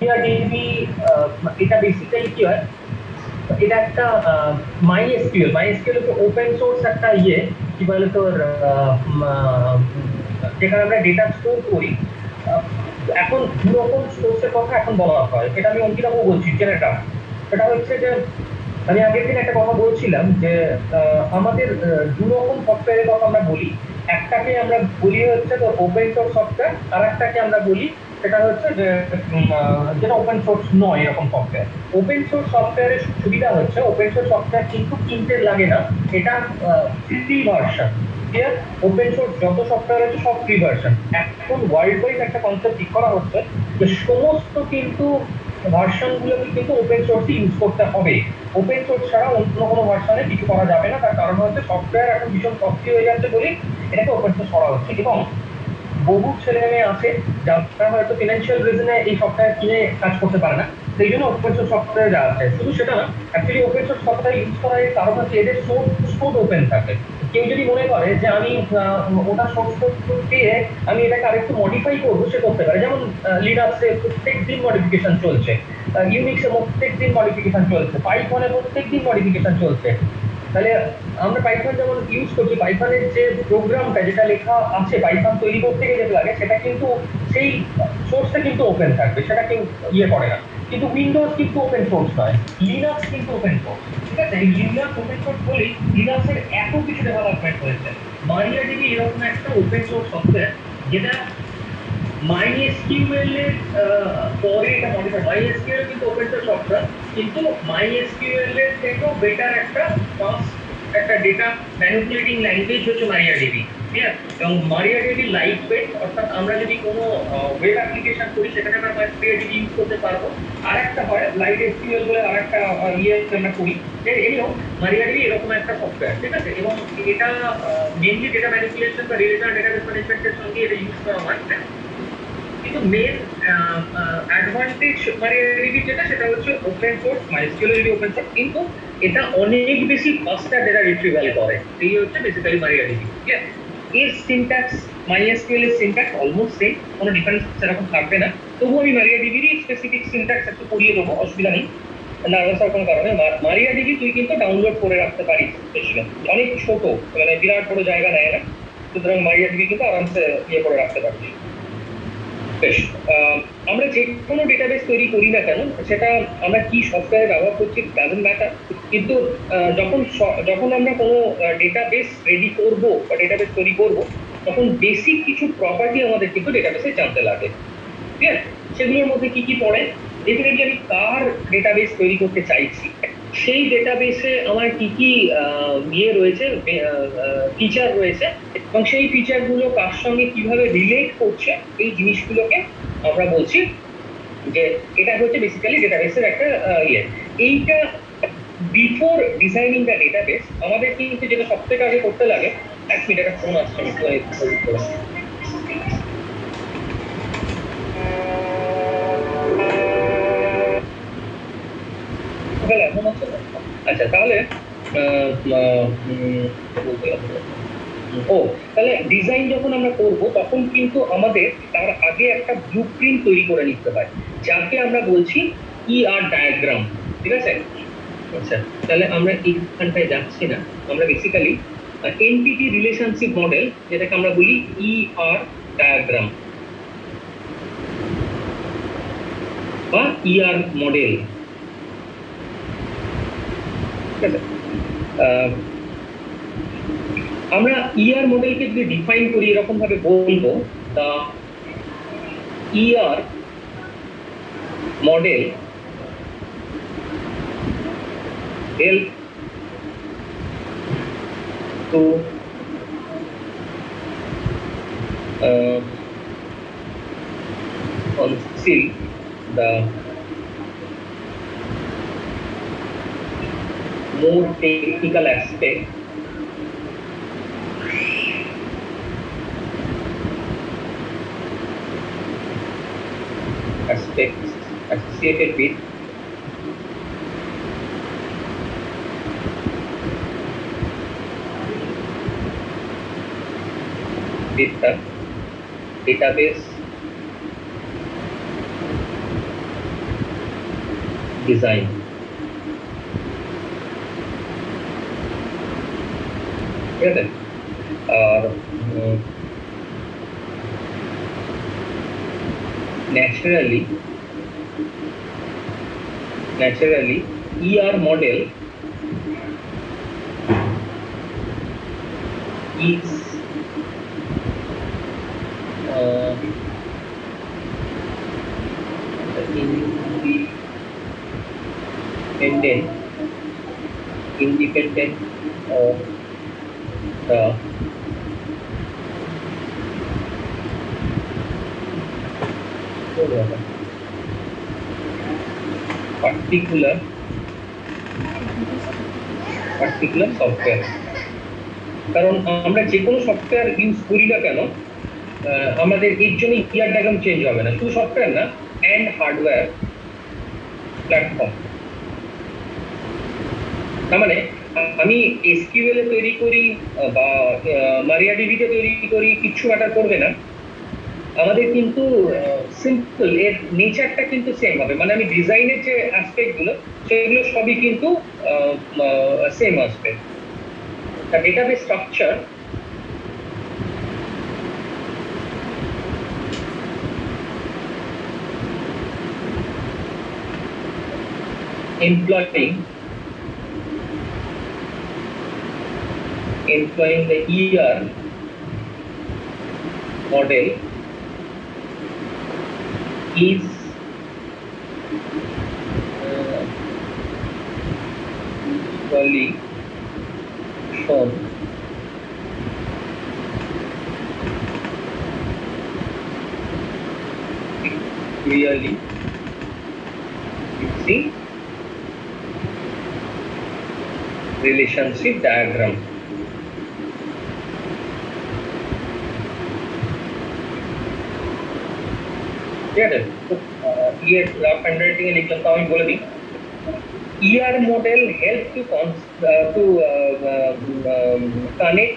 MariaDB এটা basically কি হয়, এটা একটা মাইএসকিউএল হচ্ছে ওপেন সোর্স একটা কি বলে তোর যেখানে আমরা ডেটা স্টোর করি। এখন দু রকম সোর্সের কথা এখন বলা হয়, এটা আমি অঙ্কিতাকেও বলছি জেনেটা। সেটা হচ্ছে যে আমি আগের দিন একটা কথা বলছিলাম যে আমাদের দু রকম সফটওয়্যারের কথা আমরা বলি। একটাকে আমরা বলি হচ্ছে তো ওপেন সোর্স সফটওয়্যার, আর একটাকে আমরা বলি সেটা হচ্ছে যে যেটা ওপেন সোর্স নয় এরকম সফটওয়্যার। ওপেন সোর্স সফটওয়্যারের সুবিধা হচ্ছে ওপেন সোর্স সফটওয়্যার কিন্তু কিনতে লাগে না, এটা ফ্রি ভার্সন। ওপেন সোর্স যত সফটওয়্যার আছে সব ফ্রি ভার্সন। এখন ওয়ার্ল্ড ওয়াইড একটা কনসেপ্ট ঠিক করা হচ্ছে যে সমস্ত কিন্তু ভার্সন গুলোকে কিন্তু ওপেন সোর্স ইউজ করতে হবে। ওপেন সোর্স ছাড়া অন্য কোনো ভার্সনে কিছু করা যাবে না, তার কারণ হচ্ছে সফটওয়্যার এখন ভীষণ কস্টলি হয়ে যাচ্ছে বলে এটাকে ওপেন সোর্স করা হচ্ছে। এবং বহু ছেলে মেয়ে আছে যারা হয়তো ফিনান্সিয়াল রিজনে এই সফটওয়্যার কিনে কাজ করতে পারে না, সেই জন্য ওপেন সোর্স সফটওয়্যার যাওয়া আছে। শুধু সেটা না, actually open source software use করার কারণ হচ্ছে এদের সোর্স কোড ওপেন থাকে। কেউ যদি মনে করে যে আমি ওটা সোর্স কোড দিয়ে আমি এটাকে আরেকটু মডিফাই করবো, সে করতে পারে। যেমন লিনাক্সে প্রত্যেক দিন মডিফিকেশন চলছে, ইউনিক্সে প্রত্যেক দিন মডিফিকেশন চলছে, পাইথনে প্রত্যেক দিন মডিফিকেশন চলছে। তাহলে আমরা পাইথন যেমন ইউজ করছি, পাইথনের যে প্রোগ্রামটা যেটা লেখা আছে পাইথন তৈরি করতে গিয়ে যেটা লাগে, সেটা কিন্তু সেই সোর্সটা কিন্তু ওপেন থাকবে, সেটা কেউ করে না। কিন্তু উইন্ডোজ কিন্তু ওপেন সোর্স নয়, লিনাক্স কিন্তু ওপেন সোর্স। ঠিক আছে, এই লিনাক্স ওপেন সোর্স বলেই লিনাক্সের এত কিছু ডেভেলপমেন্ট হয়েছে। MariaDB এরকম একটা ওপেন সোর্স সফটওয়্যার যেটা MySQL এর পরে এটা মডিফাই। MySQL কিন্তু ওপেন সোর্স সফটওয়্যার, কিন্তু MySQL এর থেকেও বেটার একটা ফাস্ট একটা ডেটা ম্যানিপুলেটিং ল্যাঙ্গুয়েজ হচ্ছে MariaDB। ঠিক আছে, এবং MariaDB লাইট ওয়েট, অর্থাৎ আমরা যদি কোনো ওয়েব অ্যাপ্লিকেশন করি সেখানে আমরা MariaDB ইউজ করতে পারবো। আর একটা হয় লাইট SQL বলে আর একটা আমরা করি, এনিও MariaDB এরকম একটা সফটওয়্যার। ঠিক আছে, এবং এটা মেনলি ডেটা ম্যানিপুলেশন বা রিলেশনাল ডেটাবেস ম্যানেজমেন্টের সঙ্গে এটা ইউজ করা হয়। কিন্তু মেন অ্যাডভান্টেজ MariaDB যেটা, সেটা হচ্ছে ওপেন সোর্স। MySQL যদি ওপেন সোর্স, কিন্তু এটা অনেক বেশি ফাস্টার ডেটা রিট্রিভাল করে। এই হচ্ছে বেসিক্যালি MariaDB। ঠিক আছে, এর সিনট্যাক্স MySQL এর সিনট্যাক্স অলমোস্ট সেম, কোনো ডিফারেন্স সেরকম থাকবে না। তবুও আমি MariaDB এর স্পেসিফিক সিনট্যাক্স একটু পড়িয়ে দেবো, অসুবিধা নেই, নার্ভাস হওয়ার কোনো কারণে। MariaDB তুই কিন্তু ডাউনলোড করে রাখতে পারিস, অনেক ছোট, মানে বিরাট বড় জায়গা নেয় না, সুতরাং MariaDB কিন্তু আরামসে করে রাখতে পারিস। বেশ, আমরা যে কোনো ডেটাবেস তৈরি করি না কেন, সেটা আমরা কি সফটওয়্যার ব্যবহার করছি ডাজন্ট ম্যাটার। কিন্তু যখন আমরা কোনো ডেটাবেস রেডি করব বা ডেটাবেস তৈরি করব, তখন বেসিক কিছু প্রপার্টি আমাদের কিন্তু ডেটাবেসে জানতে লাগে। ঠিক আছে, সেগুলোর মধ্যে কি কি পড়ে? ডেফিনেটলি আমি কার ডেটাবেস তৈরি করতে চাইছি, সেই ডেটাবেসে আমার কি কি রয়েছে, ফিচার রয়েছে, এবং সেই ফিচারগুলো কার সঙ্গে কিভাবে রিলেট করছে, এই জিনিসগুলোকে আমরা বলছি যে এটা হচ্ছে বেসিক্যালি ডেটাবেসের একটা এইটা বিফোর ডিজাইনিং দ্য ডেটাবেস আমাদের কিন্তু যেটা সব থেকে আগে করতে লাগে। এক মিনিট, একটা ফোন আসছে, এখন হচ্ছে না। আচ্ছা, তাহলে তাহলে ডিজাইন যখন আমরা করব, তখন কিন্তু আমাদের তার আগে একটা ব্লুপ্রিন্ট তৈরি করে নিতে হয়, যাকে আমরা বলছি ER ডায়াগ্রাম। ঠিক আছে, আচ্ছা, তাহলে আমরা এইখানটায় যাচ্ছি না, আমরা বেসিক্যালি এনটিটি রিলেশনশিপ মডেল, যেটাকে আমরা বলি ER ডায়াগ্রাম বা ER মডেল। ঠিক আছে, আমরা ER মডেলকে যদি ডিফাইন করি এরকম ভাবে বলবো, দা ER model help to conceal the more technical aspects associated with the database design. ठीक है, और naturally ER model is independent of the particular software। কারণ আমরা যে কোনো সফটওয়্যার ইউজ করি না কেন, আমাদের এর জন্য ইয়ার ডায়াগ্রাম চেঞ্জ হবে না, শুধু সফটওয়্যার না, অ্যান্ড হার্ডওয়্যার প্ল্যাটফর্ম। তার মানে আমি এসকিউএল এ তৈরি করি বা মারিয়াডিবিতে তৈরি করি, কিছু ম্যাটার করবে না, আমাদের কিন্তু সিম্পল এর নেচারটা কিন্তু সেম হবে। মানে আমি ডিজাইনের যে অ্যাসপেক্টগুলো সেগুলো সবই কিন্তু সেম আসবে। The database structure employing the ER model is usually shown clearly using relationship diagram। ठीक है, तो ये रफ हैंडराइटिंग लिखता हूँ, बोले दी ER model help to connect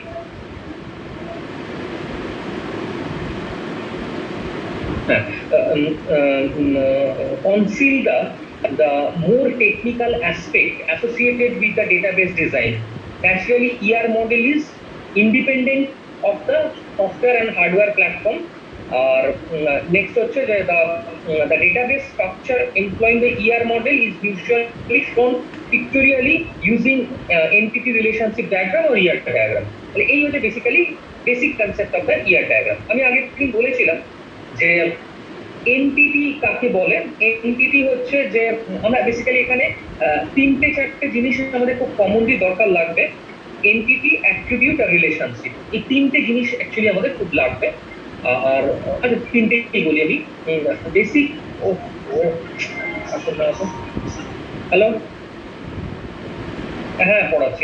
conceal the more technical aspect associated with the database design। Naturally, ER model is independent of the software and hardware platform। और next হচ্ছে যে the database structure employing the ER model is usually shown pictorially using entity relationship diagram or ER diagram। তাহলে এই হচ্ছে basically basic concept of the ER diagram। আমি আগে একদিন বলেছিলাম যে এনটিটি কাকে বলে। এনটিটি হচ্ছে যে আমরা বেসিক্যালি এখানে তিনটে চারটে জিনিস আমাদের খুব কমনলি দরকার লাগবে, এনটিটি, অ্যাট্রিবিউট আর রিলেশনশিপ। এই তিনটে জিনিস অ্যাকচুয়ালি আমাদের খুব লাগবে। আর আচ্ছা, তিনটেই বলি আমি। বেসিক হ্যালো, হ্যাঁ পড়াচ্ছি।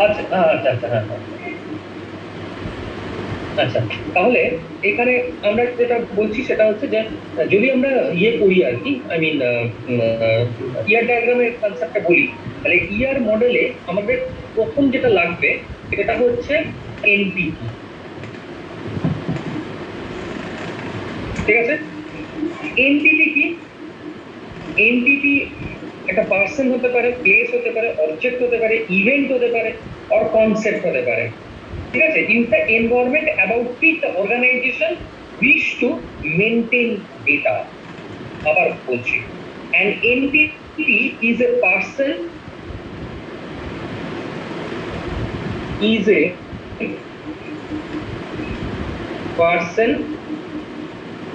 আচ্ছা আচ্ছা আচ্ছা, হ্যাঁ হ্যাঁ, আচ্ছা। তাহলে এখানে আমরা যেটা বলছি সেটা হচ্ছে যে যদি আমরা ইয়ে করি আর কি, আই মিন ইয়ার ডায়াগ্রামের কনসেপ্টটা বলি, তাহলে ইয়ার মডেলে আমাদের প্রথম যেটা লাগবে সেটা হচ্ছে এনটিটি। ঠিক আছে, এনটিটি কি? এনটিটি একটা পার্সন হতে পারে, প্লেস হতে পারে, অবজেক্ট হতে পারে, ইভেন্ট হতে পারে, আর কনসেপ্ট হতে পারে। ঠিক আছে, in the environment about which the organization wish to maintain data। আবার বলছি, an entity is a person,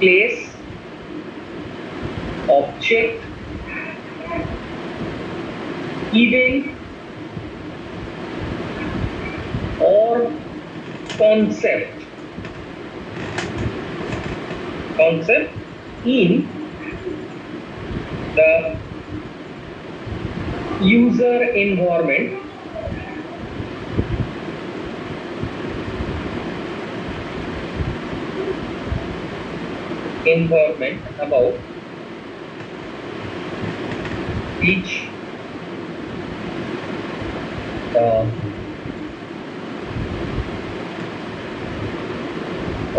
place, object, event or concept in the user environment about which the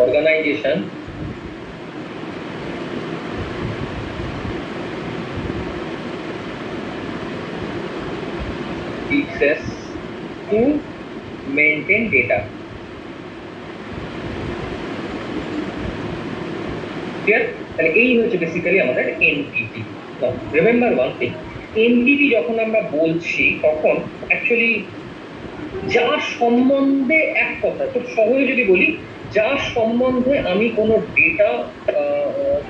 organization access to maintain data. Clear? তাহলে এই হচ্ছে basically আমাদের entity. Remember one thing, entity যখন আমরা বলছি তখন অ্যাকচুয়ালি যার সম্বন্ধে এক কথা খুব সহজে যদি বলি, যার সম্বন্ধে আমি কোনো ডেটা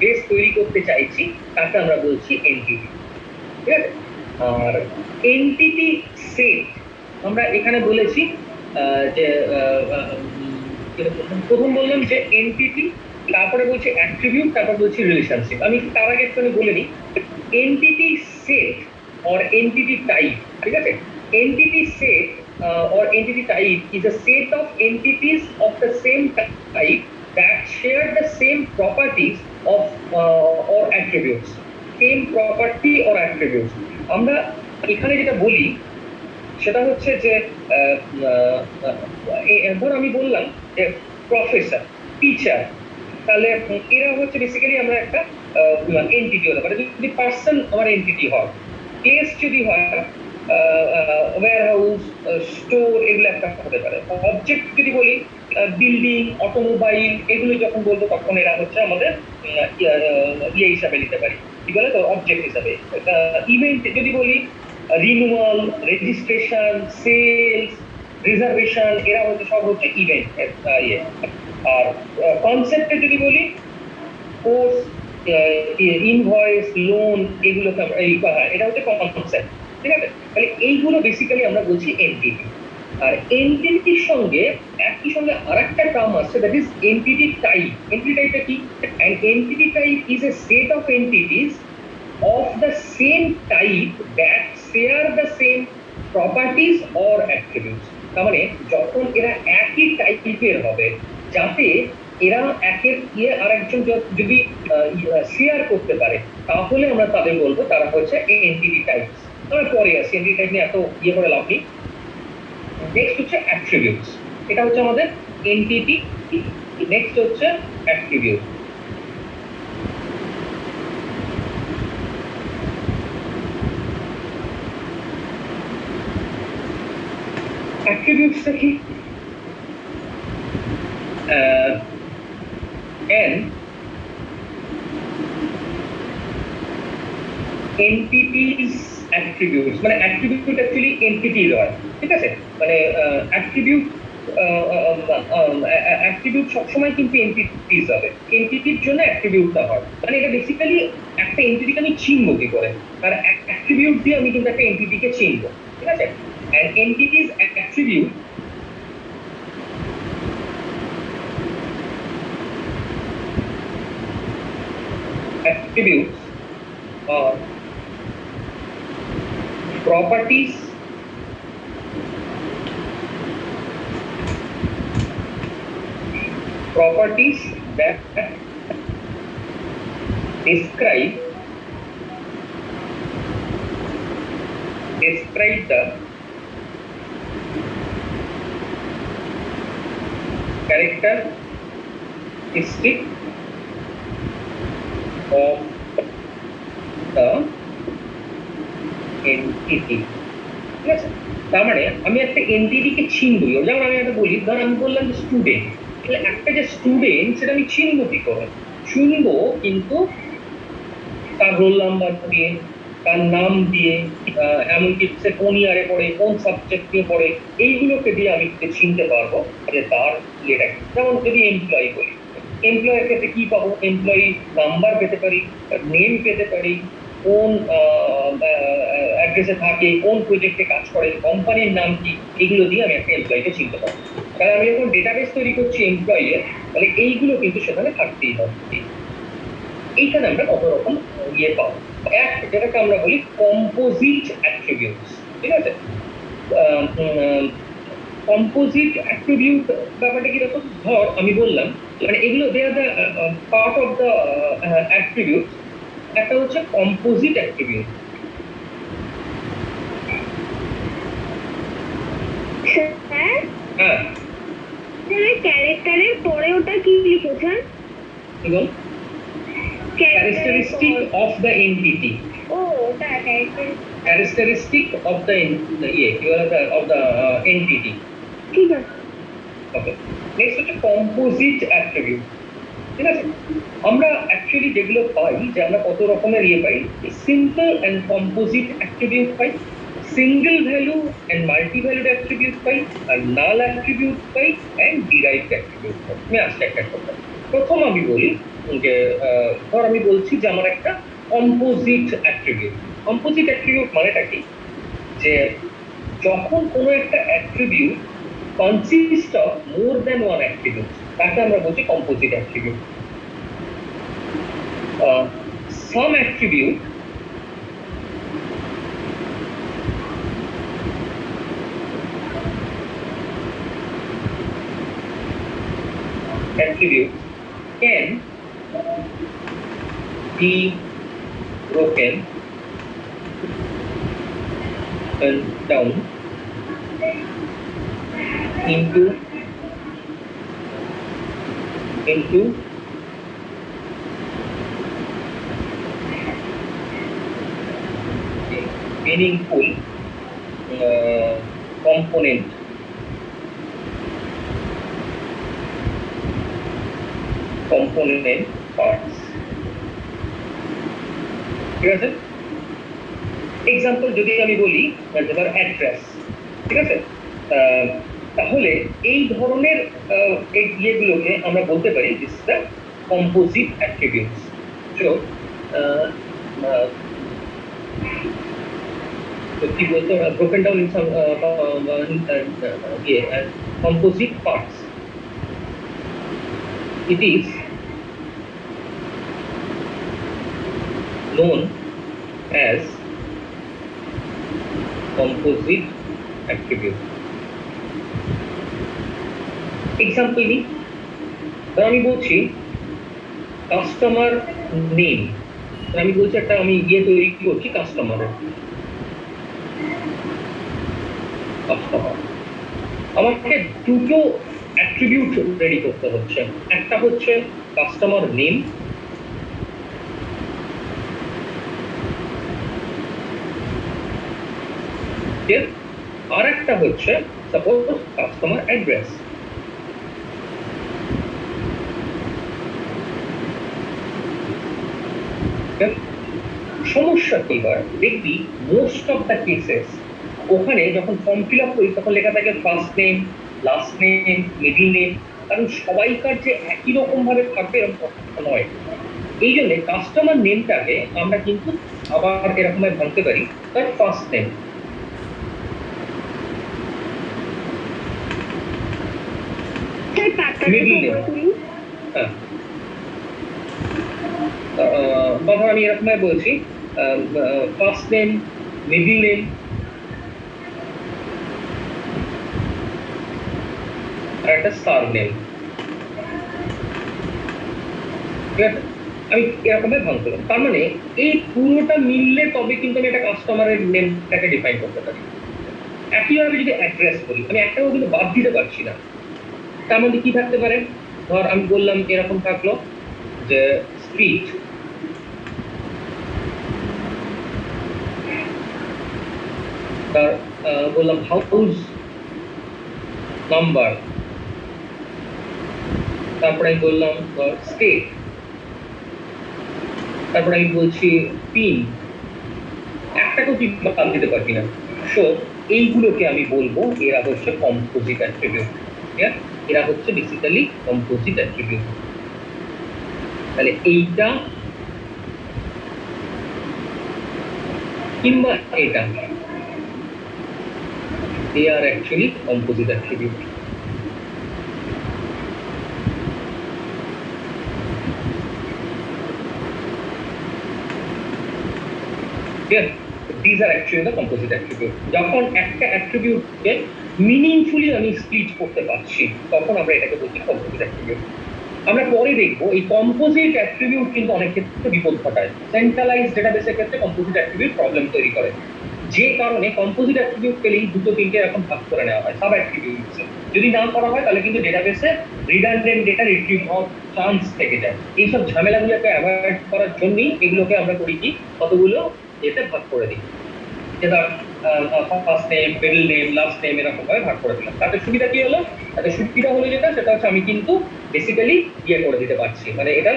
বেস তৈরি করতে চাইছি তাকে আমরা বলছি এনটিটি। ঠিক আছে? আর এনটিটি সেট আমরা এখানে বলেছি যে প্রথম বললাম যে এনটিটি, তারপরে বলছি অ্যাট্রিবিউট, তারপর বলছি রিলেশনশিপ। আমি তার আগে একটু বলে নিই, entity set or entity type, ঠিক আছে? entity set or entity type is a set of entities of the same type that share the same properties of or attributes, same property or attributes. আমরা এখানে যেটা বলি সেটা হচ্ছে যে ধর আমি বললাম যে প্রফেসর, টিচার, তাহলে এরা হচ্ছে বেসিক্যালি আমরা একটা এন্টিটি হতে পারে। যদি পার্সন আমার এন্টিটি হয়, প্লেস যদি হয় ওয়্যারহাউস, স্টোর, এগুলো একটা হতে পারে। অবজেক্ট যদি বলি বিল্ডিং, অটোমোবাইল, এগুলো যখন বলবো তখন এরা হচ্ছে আমাদের ইয়ে হিসাবে নিতে পারি, কি বলে তো, অবজেক্ট হিসাবে। ইভেন্ট যদি বলি রিনিউয়াল, রেজিস্ট্রেশন, সেলস, রিজার্ভেশন, এরা হচ্ছে সব হচ্ছে ইভেন্ট ইয়ে। আর কনসেপ্টে যদি বলি কোর্স, ইনভয়েস, লোন, এগুলোকে এটা হচ্ছে কনসেপ্ট। ঠিক আছে? তাহলে এইগুলো বেসিক্যালি আমরা বলছি এনটিটি। আর এনটিটির সঙ্গে একই সঙ্গে আরেকটা টার্ম আছে, that is entity type. Entity টাইপটা কি? And entity type is a set of entities of the same type that share the same properties or attributes. তার মানে যখন এরা একই টাইপের হবে, যাতে এরা একের আরেকজন যদি শেয়ার করতে পারে, তাহলে আমরা তাদের বলবো তারা হচ্ছে এনটিটি টাইপ। আমরা পরে আসি, এনটিটি টাইপ নিয়ে এত করে লাভ নেই। নেক্সট হচ্ছে অ্যাট্রিবিউটস। এটা হচ্ছে আমাদের এনটিটি। নেক্সট হচ্ছে অ্যাট্রিবিউট। attributes কি? entities attributes, মানে attribute actually entities হয়, ঠিক আছে? মানে attribute attribute সবসময় কিন্তু entities হবে, entityর জন্য attribute হয়। মানে এটা বেসিক্যালি একটা এন্টিটিকে আমি চিনবো কি করে, আর attribute দিয়ে আমি কিন্তু একটা এন্টিটিকে চিনবো, ঠিক আছে? and entities attribute attributes are properties that describe the characteristic of the entity। ঠিক আছে? তার মানে আমি একটা এন্টিটিকে চিনবো। যেমন আমি একটা বলি, ধর আমি বললাম যে স্টুডেন্ট, তাহলে একটা যে স্টুডেন্ট সেটা আমি চিনবো কি করে? চিনবো কিন্তু তার রোল নাম্বার দিয়ে, তার নাম দিয়ে, এমনকি সে কোন ইয়ারে পড়ে, কোন সাবজেক্ট নিয়ে পড়ে, এইগুলোকে দিয়ে আমি চিনতে পারবো যে তার ইয়েটা কি। যেমন যদি এমপ্লয়ি বলি, এমপ্লয়ের ক্ষেত্রে কি পাবো? এমপ্লয়ি নাম্বার পেতে পারি, নেম পেতে পারি, কোন অ্যাড্রেসে থাকে, কোন প্রজেক্টে কাজ করে, কোম্পানির নাম কি, এগুলো দিয়ে আমি একটা এমপ্লয়িকে চিনতে পারবো। তাহলে আমি যখন ডেটাবেস তৈরি করছি এমপ্লয়ের, তাহলে এইগুলো কিন্তু সেখানে থাকতেই হবে। এইখানে আমরা কত রকম ইয়ে পাবো। এক, যেটাকে আমরা বলি কম্পোজিট অ্যাট্রিবিউটস। ঠিক আছে? কম্পোজিট অ্যাট্রিবিউট ব্যাপারটা কি রকম? ধর আমি বললাম, মানে এগুলো they are the part of the attribute. একটা হচ্ছে কম্পোজিট অ্যাট্রিবিউট। হ্যাঁ, ক্যারেক্টারের পরে ওটা কি লিখেছেন? কি বল? characteristic of the entity. ও, ওটা character characteristic of the entity. ঠিক আছে। ওকে, নেক্সট হচ্ছে কম্পোজিট অ্যাট্রিবিউট। ঠিক আছে, আমরা অ্যাকচুয়ালি যেগুলো পাই, যে আমরা কত রকমের পাই, সিম্পল অ্যান্ড কম্পোজিট অ্যাট্রিবিউট পাই, single value and multi valued attribute পাই, আর নাল অ্যাট্রিবিউট পাই, অ্যান্ড ডিরাইভড অ্যাট্রিবিউট পাই। আমি আসতে একটা কথা, প্রথম আমি বলি যে ধর আমি বলছি যে আমার একটা কম্পোজিট অ্যাট্রিবিউট। কম্পোজিট অ্যাট্রিবিউট মানেটা কি, যে যখন কোনো একটা attribute consist of more than one attribute, তাকে আমরা বলছি composite attribute. Some attribute can be broken down into meaningful component parts। ঠিক আছে, এক্সাম্পল যদি আমি বলি যেমন অ্যাড্রেস, ঠিক আছে, তাহলে এই ধরনের ইয়েগুলোকে আমরা বলতে পারি this the composite attributes. So কি বলতো, broken down in some composite parts, it is known as composite attribute। Example নিই, আমি বলছি কাস্টমার নেম, আমি বলছি একটা আমি তৈরি করছি কাস্টমারের, আমাকে দুটো অ্যাট্রিবিউট রেডি করতে হচ্ছে। একটা হচ্ছে কাস্টমার নেম, আর একটা হচ্ছে সাপোজ কাস্টমার অ্যাড্রেস। সমস্যা কি হয় দেখবি, মোস্ট অফ দ্য কেসেস ওখানে যখন ফর্ম ফিল আপ করি তখন লেখা থাকে first name, last name, middle name, কারণ সবাইকার যে একই রকম ভাবে থাকবে এরকম নয়। এই জন্য কাস্টমার নেমটাকে আমরা কিন্তু আবার এরকম ভাবতে পারি তার ফার্স্ট নেম, মিডল নেম। হ্যাঁ, তখন আমি এরকম বলছি ফার্স্ট নেম, মিডল নেম, আর একটা স্টার নেম। ঠিক আছে, আমি এরকম ভাঙ করলাম, তার মানে এই পুরোটা মিললে তবে কিন্তু আমি একটা কাস্টমারের নেমটাকে ডিফাইন করতে পারি। একইভাবে যদি অ্যাড্রেস বলি, আমি একটাও কিন্তু বাদ দিতে পারছি না। তার মধ্যে কি থাকতে পারে, ধর আমি বললাম এরকম থাকলো যে স্ট্রিট, তার বললাম হাউস নাম্বার, তারপরে আমি বললাম স্টেট, তারপরে আমি বলছি পিন, একটাকেও তুই বাদ দিতে পারবি না। সো এইগুলোকে আমি বলবো এরা হচ্ছে কম্পোজিট অ্যাট্রিবিউট। এরা হচ্ছে বেসিক্যালি কম্পোজিট অ্যাট্রিবিউট। তাহলে এইটা কিংবা এটা, they are actually composite attribute। These are actually the composite attribute। যখন একটা অ্যাট্রিবিউটকে মিনিংফুলি আমি স্প্লিট করতে পারছি তখন আমরা এটাকে বলছি কম্পোজিট অ্যাট্রিবিউট। আমরা পরে দেখবো এই কম্পোজিট অ্যাট্রিবিউট কিন্তু অনেক ক্ষেত্রে বিপদ ঘটায়। সেন্ট্রালাইজড ডেটাবেসের ক্ষেত্রে কম্পোজিট অ্যাট্রিবিউট প্রবলেম তৈরি করে, যে কারণে কম্পোজিট অ্যাট্রিবিউট পেলেই দুটো তিনটে এরকম ভাগ করে নেওয়া হয় সাব অ্যাট্রিবিউটস। যদি না করা হয় তাহলে কিন্তু ডেটাবেসে রিডান্ডেন্ট ডেটা রিট্রিভ হওয়ার চান্স থেকে যায়। এইসব ঝামেলাগুলোকে অ্যাভয়েড করার জন্যই এগুলোকে আমরা করি কি কতগুলো এতে ভাগ করে দিই। যে ধর first name, middle name, last name এরকম ভাবে ভাগ করে দিলাম। তাতে সুবিধা কি হলো? তাতে সুবিধা হলো যেটা, সেটা হচ্ছে আমি কিন্তু বেসিক্যালি ইয়ে করে দিতে পারছি, মানে এটা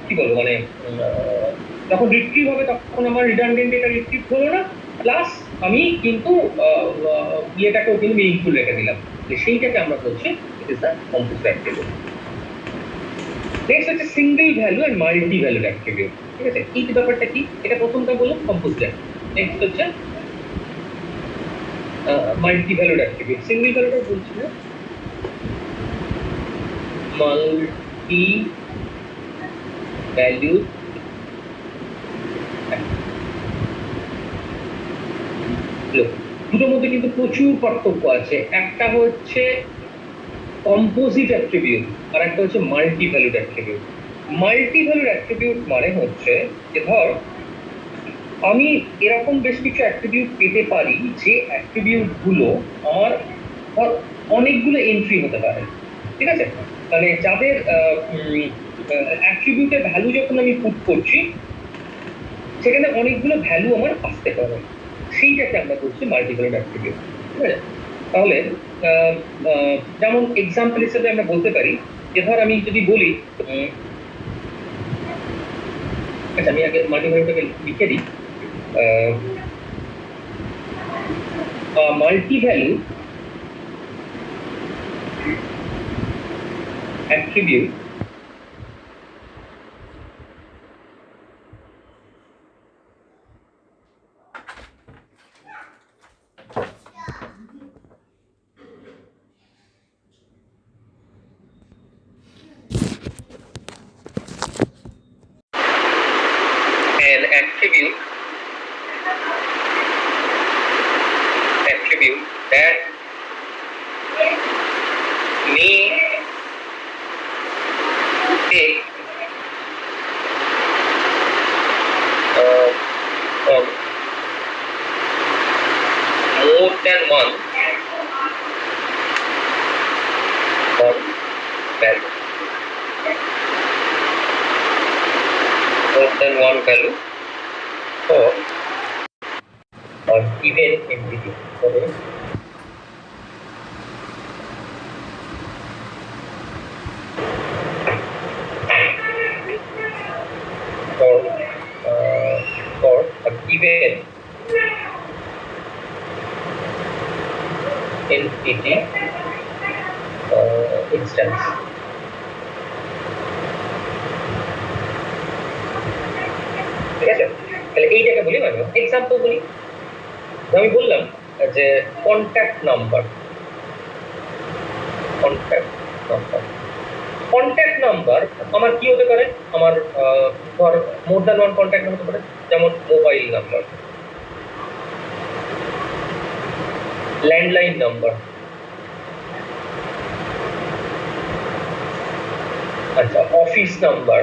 কি বলবো, মানে যখন রিট্রিভ হবে তখন আমার রিডান্ডেন্ট এটা রিট্রিভ হলো না, প্লাস আমি কিন্তু ইয়েটাকেও কিন্তু মিনিংফুল রেখে দিলাম, যে সেইটাকে আমরা বলছি it is the composite attribute. Next হচ্ছে single value and multi valued attribute. ঠিক আছে, এই ব্যাপারটা কি, এটা প্রথমটা বললাম কম্পোজিট। নেক্সট হচ্ছে মাল্টি ভ্যালুড অ্যাট্রিবিউট। সিঙ্গেল ভ্যালুটা বলছি না, মাল্টি ভ্যালুড দুটোর মধ্যে কিন্তু প্রচুর পার্থক্য আছে। একটা হচ্ছে কম্পোজিট অ্যাট্রিবিউট আর একটা হচ্ছে multi valued attribute. Multi valued attribute মানে হচ্ছে যে ধর আমি এরকম বেশ কিছু অ্যাট্রিবিউট পেতে পারি যে অ্যাট্রিবিউট গুলো আমার অনেকগুলো এন্ট্রি হতে পারে। ঠিক আছে, মানে যাদের অ্যাট্রিবিউটের ভ্যালু যখন আমি পুট করছি সেখানে অনেকগুলো ভ্যালু আমার আসতে পারে, সেইটাকে আমরা বলছি মাল্টি ভ্যালুড অ্যাট্রিবিউট। ঠিক আছে, তাহলে যেমন এক্সাম্পল হিসেবে আমরা বলতে পারি যে ধর আমি যদি বলি, আচ্ছা আমি আগে মাল্টি ভ্যালুডটাকে লিখে দিই। Multi value attribute an attribute that may take more than one value, more than one value for a given entity. Okay. For a given entity instance. ঠিক আছে, তাহলে এইটাকে বলি মানে এক্সাম্পল বলি। আমি বললাম যে কন্ট্যাক্ট নাম্বার, কন্ট্যাক্ট নাম্বার আমার কি হতে পারে, আমার ধর মোর দ্যান ওয়ান কন্ট্যাক্ট হতে পারে, যেমন মোবাইল নাম্বার, ল্যান্ডলাইন নাম্বার, আচ্ছা অফিস নাম্বার।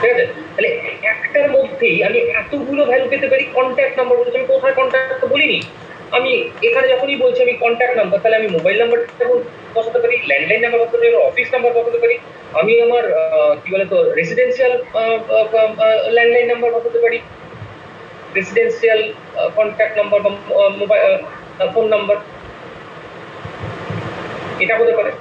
ঠিক আছে, তাহলে একটার মধ্যেই আমি এতগুলো ভ্যালু পেতে পারি। কন্ট্যাক্ট নাম্বার বলতে আমি কোথায় কন্ট্যাক্ট বলিনি, আমি এখানে যখনই বলছি আমি কন্ট্যাক্ট নাম্বার, তাহলে আমি মোবাইল নাম্বারটা বসাতে পারি, ল্যান্ডলাইন নাম্বার বসাতে পারি, অফিস নাম্বার বসাতে পারি, আমি আমার কি বলে তো রেসিডেন্সিয়াল ল্যান্ডলাইন নাম্বার বসাতে পারি, রেসিডেন্সিয়াল কন্ট্যাক্ট নাম্বার বা মোবাইল ফোন নাম্বার, এটা হতে পারে।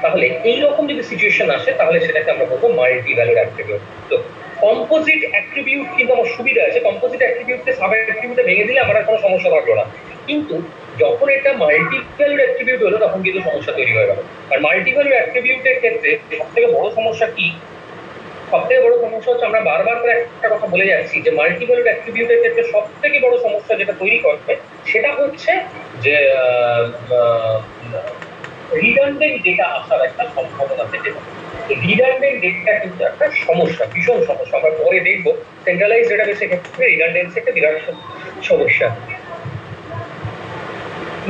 তাহলে এইরকম যদি সিচুয়েশন আসে তাহলে সেটাকে আমরা বলবো মাল্টি ভ্যালুড অ্যাট্রিবিউট। তো কম্পোজিট অ্যাট্রিবিউট কিন্তু আমার সুবিধা আছে, কম্পোজিট অ্যাট্রিবিউটকে সাব অ্যাট্রিবিউটে ভেঙে দিলে আমার আর কোনো সমস্যা থাকলো না। কিন্তু যখন এটা মাল্টি ভ্যালুড অ্যাট্রিবিউট হলো তখন কিন্তু সমস্যা তৈরি হয়ে গেল। আর মাল্টি ভ্যালুড অ্যাট্রিবিউটের ক্ষেত্রে সবথেকে বড় সমস্যা কি, সবথেকে বড় সমস্যা হচ্ছে আমরা বারবার করে একটা কথা বলে যাচ্ছি যে মাল্টি ভ্যালুড অ্যাট্রিবিউটের ক্ষেত্রে সবথেকে বড় সমস্যা যেটা তৈরি করবে সেটা হচ্ছে যে রিডান্ডেন্ট ডেটা আসার একটা সম্ভাবনা থেকে যায়। রিডান্ডেন্ট ডেটা কিন্তু একটা সমস্যা, ভীষণ সমস্যা। আমরা পরে দেখবো সেন্ট্রালাইজ ডেটাবেসের ক্ষেত্রে রিডান্ডেন্সি একটা বিরাট সমস্যা।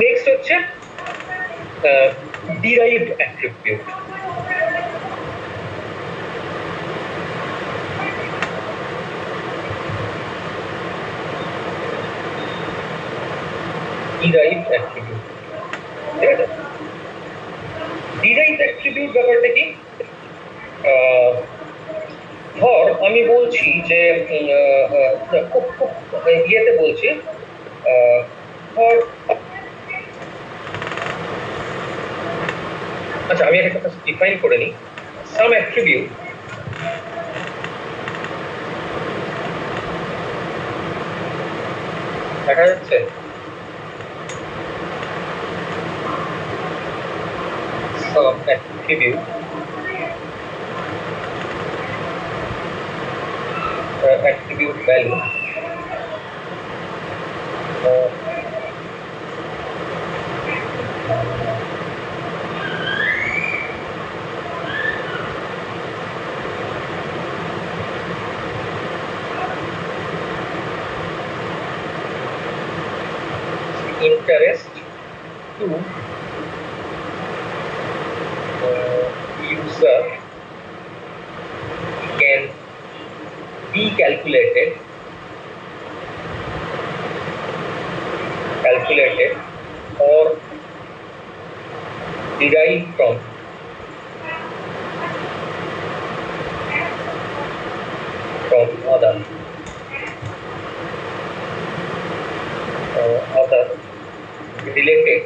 নেক্সট হচ্ছে ডিরাইভড অ্যাট্রিবিউট। ডিরাইভড অ্যাট্রিবিউট, ঠিক আছে। ডিরাইভড অ্যাট্রিবিউট ব্যাপারটা কি, ধর আমি বলছি যে খুব খুব ইয়েতে বলছি ধর আচ্ছা আমি একটা কথা ডিফাইন করে নিই সাম অ্যাট্রিবিউট দেখা যাচ্ছে সাম attribute attribute value interest to user can be calculated or derived from other related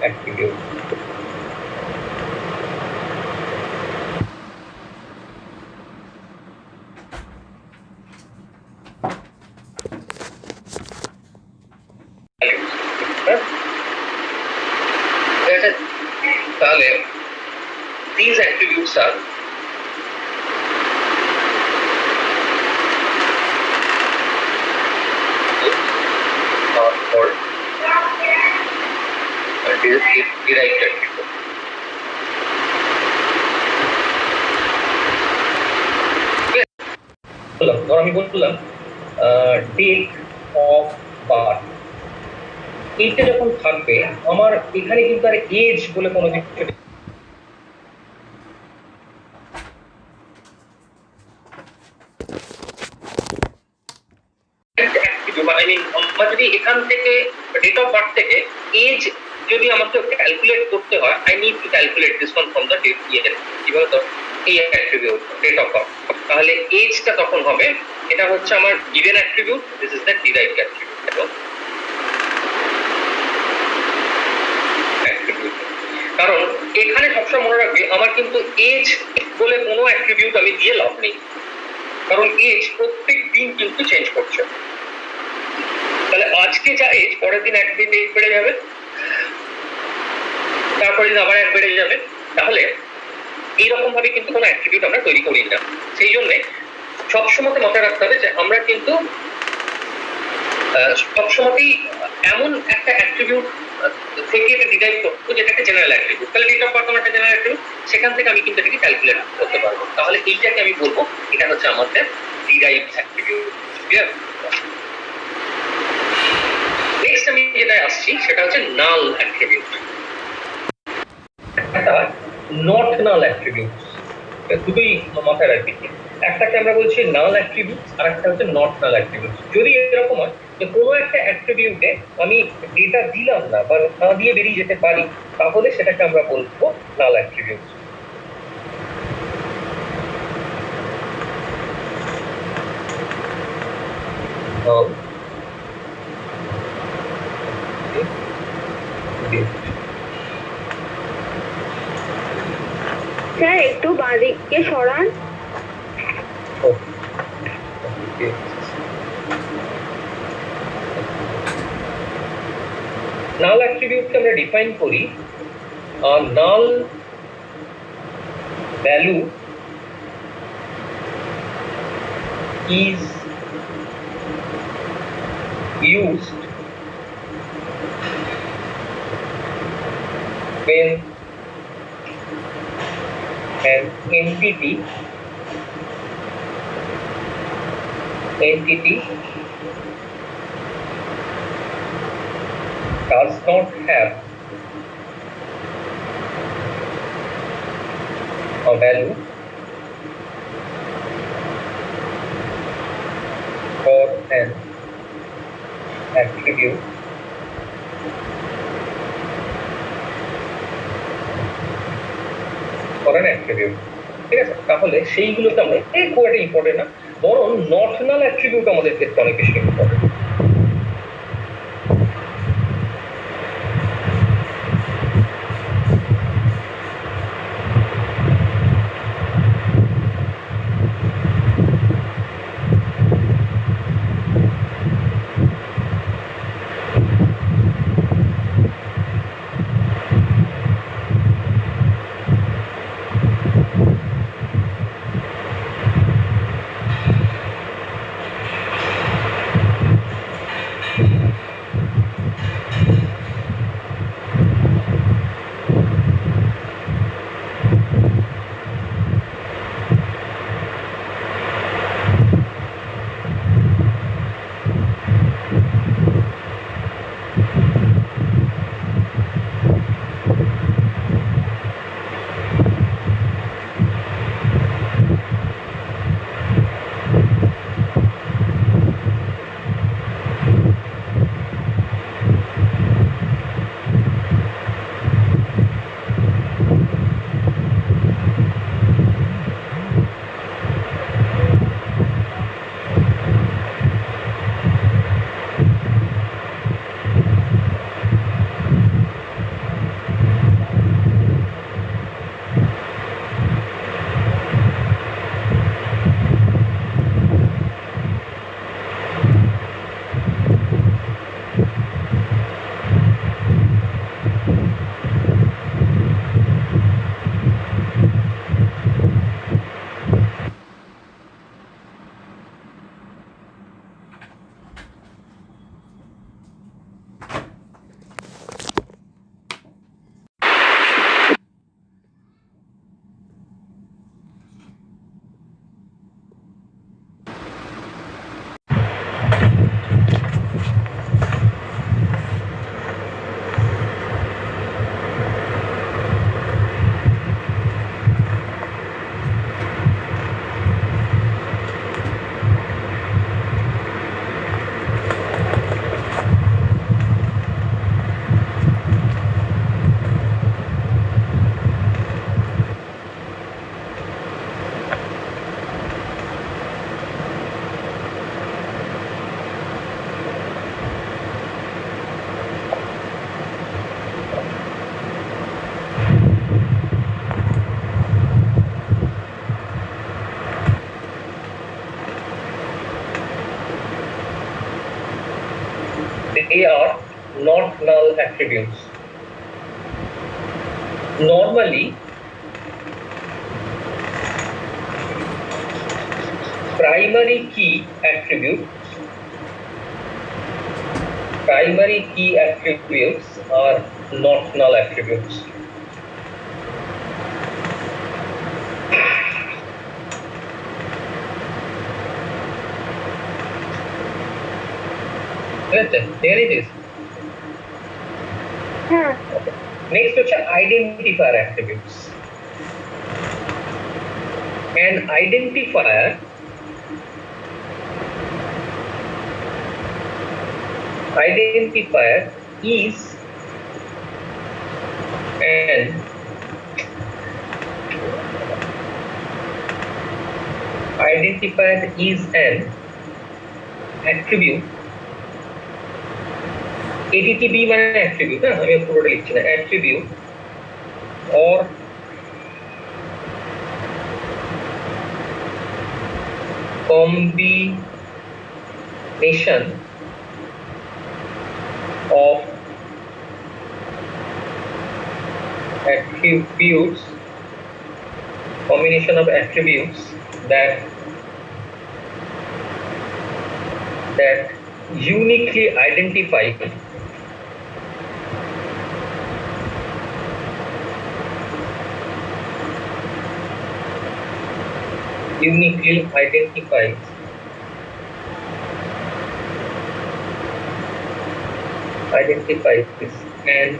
attribute. তাহলে these attributes are called derived attribute. ধর আমি বললাম ডেট অফ বার্থ এইটা যখন থাকবে আমার এখানে কিন্তু আর এজ বলে কোনো কিছু আমরা যদি এখান থেকে ডেট অফ বার্থ থেকে এজ যদি আমাকে ক্যালকুলেট করতে হয় I need to calculate this one from the date year কিভাবে তো এই অ্যাট্রিবিউট ডেট অফ বার্থ তাহলে এজটা তখন হবে এটা হচ্ছে আমার given attribute this is the derived attribute কারণ এখানে সবসময় মনে রাখবে আমার কিন্তু এজ বলে কোনো অ্যাট্রিবিউট আমি দিয়ে লাভ নেই কারণ এজ প্রত্যেক দিন কিন্তু চেঞ্জ করছে তাহলে আজকে যা এজ পরের দিন একদিন এজ বেড়ে যাবে তারপরে দিন আবার এক বেড়ে যাবে তাহলে এইরকম ভাবে কিন্তু কোনো অ্যাট্রিবিউট আমরা তৈরি করি না সেই জন্য সবসময় মাথায় রাখতে হবে যে আমরা কিন্তু সবসময়ই এমন একটা অ্যাট্রিবিউট থেকে এটা ডিরাইভ করবো যেটা একটা জেনারেল অ্যাট্রিবিউট তাহলে ডেট অফ বার্থ আমার একটা জেনারেল অ্যাট্রিবিউট সেখান থেকে আমি কিন্তু এটাকে ক্যালকুলেট করতে পারবো তাহলে এইটাকে আমি বলবো এটা হচ্ছে আমাদের ডিরাইভড অ্যাট্রিবিউট ক্লিয়ার নেক্সট আমি যেটা আসছি সেটা হচ্ছে নাল অ্যাট্রিবিউট একটা নট নাল অ্যাট্রিবিউট দুটোই মাথায় রাখবি একটাকে আমরা বলছি নাল অ্যাট্রিবিউট আর একটা হচ্ছে নট নাল অ্যাট্রিবিউট যদি এরকম হয় যে কোনো একটা অ্যাট্রিবিউটে আমি ডেটা দিলাম না বা না দিয়ে বেরিয়ে যেতে পারি তাহলে সেটাকে আমরা বলবো নাল অ্যাট্রিবিউট স্যার একটু বাঁদিকে সরান নাল অ্যাট্রিবিউটকে আমরা ডিফাইন করি null value is used when an entity does not have a value for an attribute foreign attribute, ঠিক আছে? তাহলে সেইগুলোতে আমরা খুব একটা ইম্পর্টেন্ট না, বরং নট নাল অ্যাট্রিবিউট আমাদের ক্ষেত্রে অনেক বেশি important. They are not null attributes. Normally, primary key attributes are not null attributes. There it is. Next হচ্ছে identifier attributes. An identifier is an attribute. ATTB মানে attribute, না আমি পুরোটা লিখছি না, attribute or combination of attributes that uniquely identify identifies and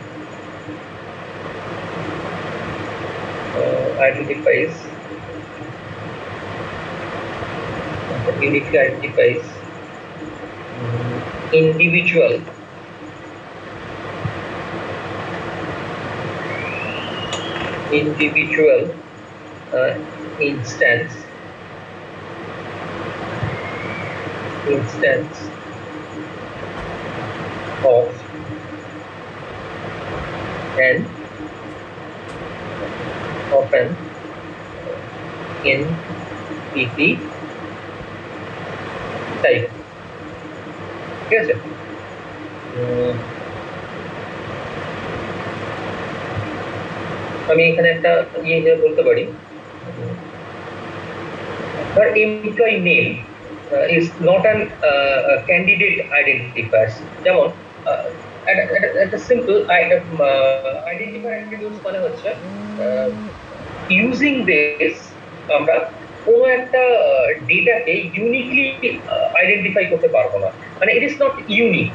uniquely identifies individual instance of an entity type, ঠিক আছে? আমি এখানে একটা ইয়ে বলতে পারি, ধর employee name is not an candidate identifier, যেমন একটা সিম্পল আইডেন্টিফায়ার অ্যাট্রিবিউটস মানে হচ্ছে ইউজিং দিস আমরা কোনো একটা ডেটাকে ইউনিকলি আইডেন্টিফাই করতে পারবো না, মানে it is not unique.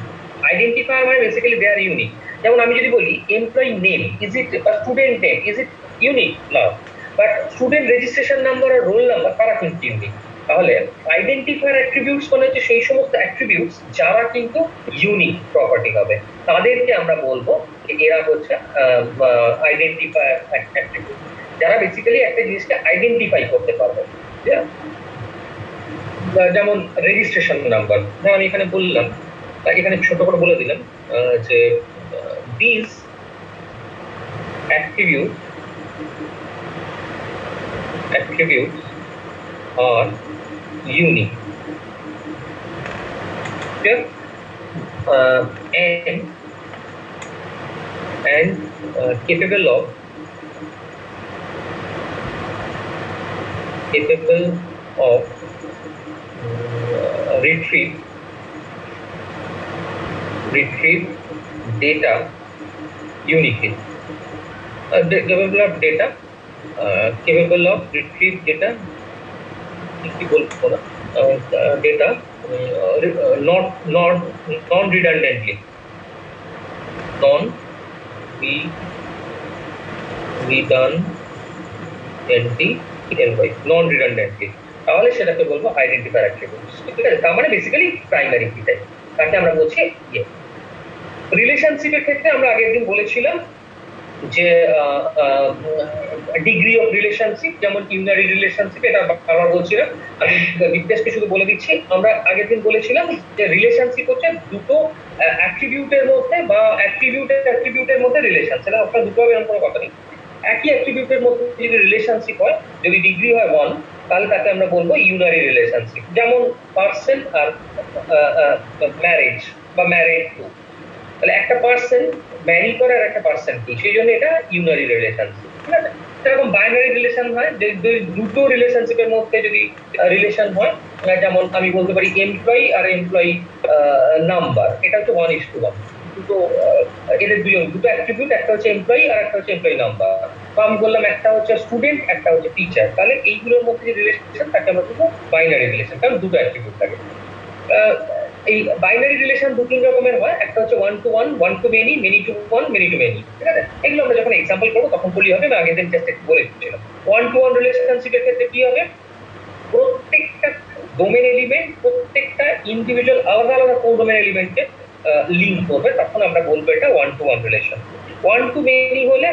Identifier মানে বেসিক্যালি দে আর ইউনিক। যেমন আমি যদি বলি employee name, is it student name, is it unique? না। বাট স্টুডেন্ট রেজিস্ট্রেশন নাম্বার আর রোল নাম্বার তারা কিন্তু ইউনিক। তাহলে আইডেন্টিফায়ার অ্যাট্রিবিউটস মানে হচ্ছে সেই সমস্ত অ্যাট্রিবিউটস যারা কিন্তু ইউনিক প্রপার্টি হবে, তাদেরকে আমরা বলবো এরা হচ্ছে আইডেন্টিফায়ার অ্যাট্রিবিউট, যারা বেসিক্যালি একটা জিনিসকে আইডেন্টিফাই করতে পারবে। যেমন রেজিস্ট্রেশন নাম্বার, যেমন আমি এখানে বললাম, এখানে ছোট করে বলে দিলাম যে this attributes are unique, okay? And capable of retrieve data uniquely. Capable of data, capable of retrieve data, data not non-redundantly, non-redundantly, তাহলে সেটাকে বলবো আইডেন্টিফায়ার অ্যাট্রিবিউটস, ঠিক আছে? তার মানে বেসিক্যালি প্রাইমারি কি টাইপ, তাকে আমরা বলছি ইয়ে। রিলেশনশিপের ক্ষেত্রে আমরা আগের দিন বলেছিলাম যে ডিগ্রি অফ রিলেশনশিপ, যেমন ইউনারি রিলেশনশিপ, এটা আমরা বলছিলাম। আমি বিদ্যাসকে শুধু বলে দিচ্ছি, আমরা আগের দিন বলেছিলাম যে রিলেশনশিপ হচ্ছে দুটো অ্যাট্রিবিউটের মধ্যে বা অ্যাট্রিবিউটের মধ্যে রিলেশন, সেটা আপনার দুটো হবে এরকম কোনো কথা নেই। একই অ্যাট্রিবিউটের মধ্যে যদি রিলেশনশিপ হয়, যদি ডিগ্রি হয় 1, তাহলে তাকে আমরা বলবো ইউনারি রিলেশনশিপ। যেমন পার্সন আর ম্যারেজ বা ম্যারেড টু, তাহলে একটা পার্সন ম্যারি করে আর একটা পার্সন কি, সেই জন্য এটা ইউনারি রিলেশনশিপ, ঠিক আছে? সেরকম বাইনারি রিলেশন হয়, যে দুটো রিলেশনশিপের মধ্যে যদি রিলেশন হয়, যেমন আমি বলতে পারি এমপ্লয়ি আর এমপ্লয়ি নাম্বার, এটা হচ্ছে 1:1। দুটো এদের দুটো অ্যাট্রিবিউট, একটা হচ্ছে এমপ্লয়ি আর একটা হচ্ছে এমপ্লয়ি নাম্বার। তো আমি বললাম একটা হচ্ছে স্টুডেন্ট, একটা হচ্ছে টিচার, তাহলে এইগুলোর মধ্যে যে রিলেশন তাকে আমরা বলবো বাইনারি রিলেশন, কারণ দুটো অ্যাট্রিবিউট থাকে। এই বাইনারি রিলেশন দু তিন রকমের হয়, একটা হচ্ছে 1 to 1, 1 to many, many to 1, many to many, ঠিক আছে? এগুলো আমরা যখন এক্সাম্পল করবো তখন বলি হবে, আমি আগের দিন জাস্ট একটু বলে দিচ্ছিলাম। 1 to 1 রিলেশনশিপের ক্ষেত্রে কি হবে, প্রত্যেকটা ডোমেন এলিমেন্ট প্রত্যেকটা ইন্ডিভিজুয়াল আলাদা আলাদা কোডোমেন এলিমেন্টকে লিংক করবে, তখন আমরা বলবো এটা 1 to 1 রিলেশন। 1 to many হলে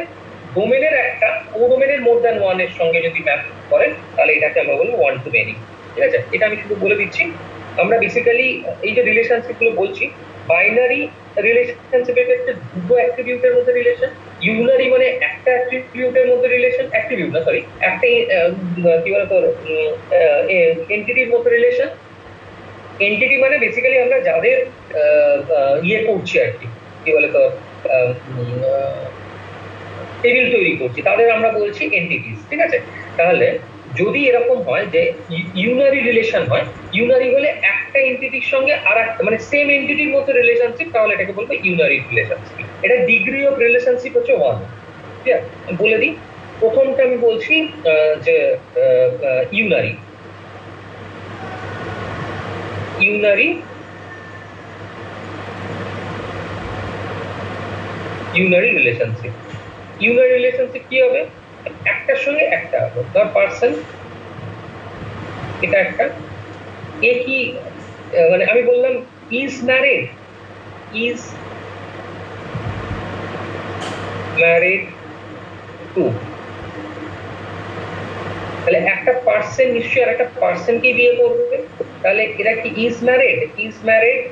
ডোমেনের একটা কোডোমেনের মোর দ্যান 1 এর সঙ্গে যদি ম্যাপ করে, তাহলে এটাকে আমরা বলবো 1 to many, ঠিক আছে? এটা আমি শুধু বলে দিচ্ছি। আমরা বেসিক্যালি এই যে রিলেশনশিপ গুলো বলছি, বাইনারি রিলেশনশিপের ক্ষেত্রে দুটো অ্যাট্রিবিউটের মধ্যে রিলেশন, ইউনারি মানে একটা অ্যাট্রিবিউটের মধ্যে রিলেশন, অ্যাট্রিবিউট না সরি, একটা কি বলে তোর এন্টিটির মধ্যে রিলেশন। এন্টিটি মানে বেসিক্যালি আমরা যাদের ইয়ে করছি আর কি বলে তোর টেবিল তৈরি করছি, তাদের আমরা বলছি এন্টিটিস, ঠিক আছে? তাহলে যদি এরকম হয় যে ইউনারি রিলেশন হয়, ইউনারি হলে একটা এন্টিটির সঙ্গে আর একটা মানে সেম এন্টিটির মধ্যে রিলেশনশিপ, তাহলে এটাকে বলবো ইউনারি রিলেশনশিপ। এটা ডিগ্রি অফ রিলেশনশিপ হচ্ছে 1, ঠিক আছে? বলে দিই, প্রথমটা আমি বলছি যে ইউনারি রিলেশনশিপ। ইউনারি রিলেশনশিপ কি হবে, একটার সঙ্গে একটা হবে, ধর পার্সন, এটা একটা এ কি মানে আমি বললাম ইজ ম্যারিড টু, তাহলে একটা পার্সন নিশ্চয়ই আর একটা পার্সনকে বিয়ে করবে, তাহলে এরা কি ইজ ম্যারিড,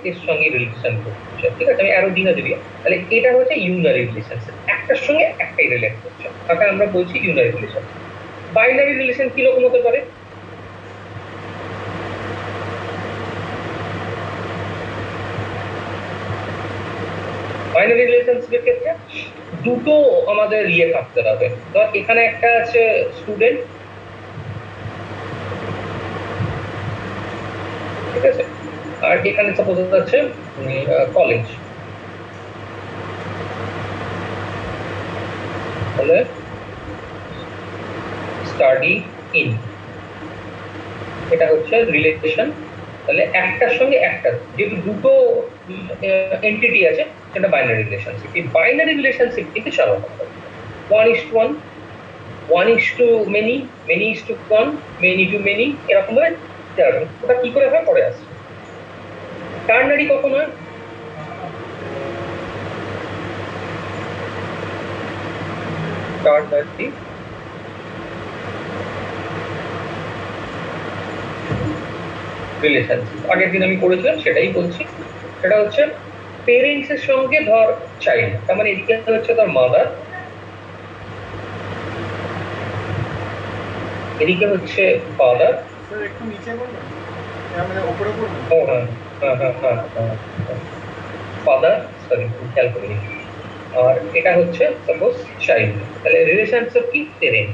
এর সঙ্গে রিলেশন করছে, ঠিক আছে, আমি অ্যারো দিই না যদিও। তাহলে এটা হচ্ছে ইউনারি রিলেশনশিপ, একটার সঙ্গে একটাই রিলেট করছে, তাকে আমরা বলছি ইউনারি রিলেশন। বাইনারি রিলেশন কি রকম হতে পারে? বাইনারি রিলেশনশিপের ক্ষেত্রে দুটো আমাদের ইয়ে থাকতে হবে। তো এখানে একটা আছে স্টুডেন্ট, ঠিক আছে, আর এখানে সাপোজ আছে কলেজ। তাহলে স্টাডি ইন, এটা হচ্ছে রিলেশন। তাহলে একটার সঙ্গে একটা, যেহেতু দুটো এন্টিটি আছে, সেটা বাইনারি রিলেশনশিপ। এই বাইনারি রিলেশনশিপ কিন্তু চার রকম, 1:1, 1:many, many:1, many-to-many, এরকম ভাবে ওটা কি করে হয় পরে আসছে। টার্নারি কখন হয়? টার্নারি রিলেশনশিপ আগের দিন আমি করেছিলাম, সেটাই বলছি। সেটা হচ্ছে পেরেন্টস এর সঙ্গে ধর চাইল্ড, তার মানে এদিকে হচ্ছে তার মাদার, এদিকে হচ্ছে ফাদার। একটু নিচে করবেন, মানে উপরে করবেন। ফাদার, সরি খেয়াল করিনি। আর এটা হচ্ছে সাপোজ চাইল্ড, তাহলে রিলেশনশিপ কি পেরেন্ট।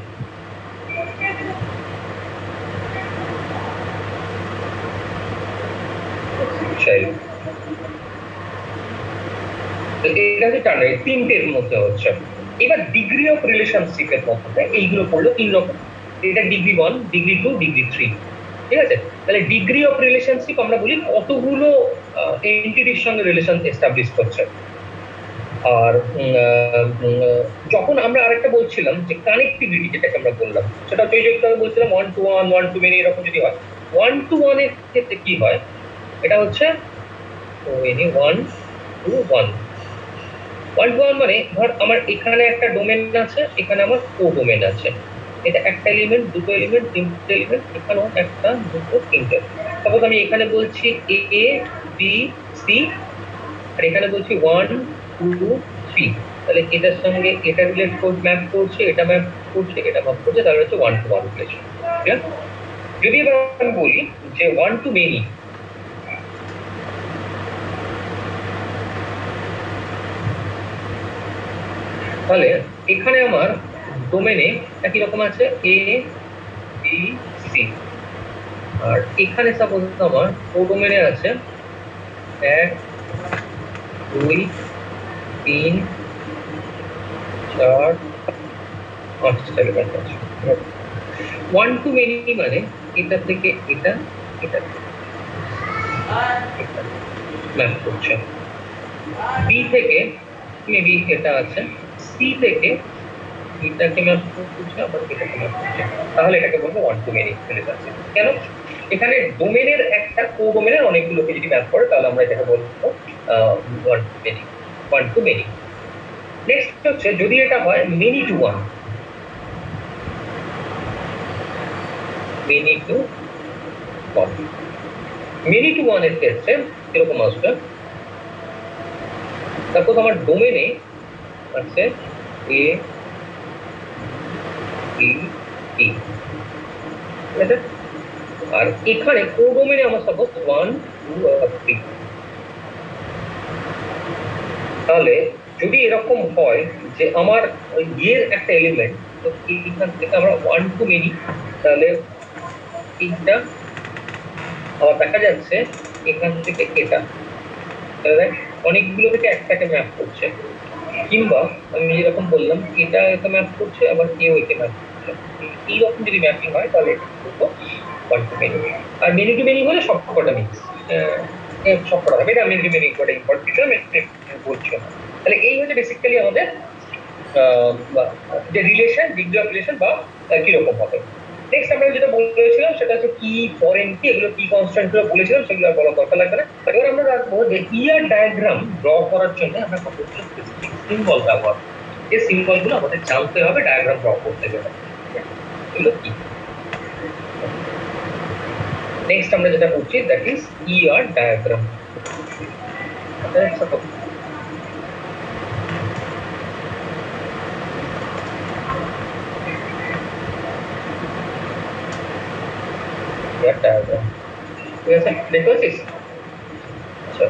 চাইল্ড, এটা হচ্ছে টার্নারি, তিনটের মধ্যে হচ্ছে। এবার ডিগ্রি অফ রিলেশনশিপের মধ্যে এইগুলো পড়লো তিন রকম, এটা ডিগ্রি 1, ডিগ্রি 2, ডিগ্রি 3, ঠিক আছে। তাহলে ডিগ্রি অফ রিলেশনশিপ আমরা বলি কতগুলো এন্টিটির সঙ্গে রিলেশন এস্টাবলিশ করছে। আর যখন আমরা আরেকটা বলছিলাম যে কানেক্টিভিটি, যেটাকে আমরা বললাম, সেটা হচ্ছে যে আমি বলছিলাম 1:1, 1:many এরকম যদি হয়, 1:1 এর ক্ষেত্রে কি হয়, এটা হচ্ছে 1:1, 1:1 মানে ধর আমার এখানে একটা ডোমেন আছে, এখানে আমার কো ডোমেন আছে, এটা একটা এলিমেন্ট, দুটো এলিমেন্ট, তিনটে এলিমেন্ট, এখানেও একটা, দুটো, তিনটে। সাপোজ আমি এখানে বলছি এ বি সি, আর এখানে বলছি 1 2 3, তাহলে এটার সঙ্গে এটা রিলেট ম্যাপ করছে, এটা ম্যাপ করছে, এটা ম্যাপ করছে, তাহলে হচ্ছে 1:1 রিলেশন। ঠিক আছে, যদি এবার আমি বলি যে 1:many, তাহলে এখানে আমার ডোমেনে একই রকম আছে এ বি সি, আর এখানে সাপোজ আমার ও ডোমেনে আছে 1 2 3 4 5টা এলিমেন্ট আছে। 1:many মানে এটা থেকে এটা, এটা ম্যাপ করছে, বি থেকে মেবি এটা আছে, সি থেকে এটাকে ম্যাপ করছে, আবার এটাকে ম্যাপ করছে, তাহলে এটাকে বলবো 1:many রিলেশনশিপ। কেন? এখানে ডোমেনের একটা কো ডোমেনের অনেকগুলোকে যদি ম্যাপ করে, তাহলে আমরা এটাকে বলবো 1:many। নেক্সট হচ্ছে যদি এটা হয় many-to-1, many-to-1, many-to-1 এর ক্ষেত্রে এরকম আসবে, সাপোজ আমার ডোমেনে আছে এ বি সি, ঠিক আছে, আর এখানে কো ডোমেনে আমার সাপোজ 1 2 আর 3। তাহলে যদি এরকম হয় যে আমার এর একটা এলিমেন্ট, তো এইখান থেকে আমরা 1:many, তাহলে এইটা আবার দেখা যাচ্ছে এখান থেকে এটা, তাহলে অনেকগুলো থেকে একটাকে ম্যাপ করছে, কিংবা আমি যেরকম বললাম এটা এটা ম্যাপ করছে, আবার কেউ একে ম্যাপ করছে, এইরকম যদি ম্যাপিং হয় তাহলে এটা 1:many। আর many-to-many হলে সবকটা মিক্স, সবকটা হবে, এটা many-to-many করে ইম্পর্টেন্ট আমি বলছি না। তাহলে এই হচ্ছে বেসিক্যালি আমাদের যে রিলেশন, ডিগ্রি অফ রিলেশন বা কিরকম হবে। নেক্সট আমরা যেটা বলেছিলাম সেটা হচ্ছে কি, ফরেন কি, এগুলো কি কনস্ট্যান্ট গুলো বলেছিলাম, সেগুলো আর বলা দরকার লাগবে না। এবার আমরা রাখবো যে ইয়ার ডায়াগ্রাম ড্র করার জন্য আমরা কত স্পেসিফিক সিম্বল ব্যবহার, এই সিম্বলগুলো আমাদের জানতে হবে ডায়াগ্রাম ড্র করতে গেলে। এগুলো কি? নেক্সট আমরা যেটা করছি that is ER diagram. Diagram ঠিক আছে, দেখতে পাচ্ছিস? আচ্ছা,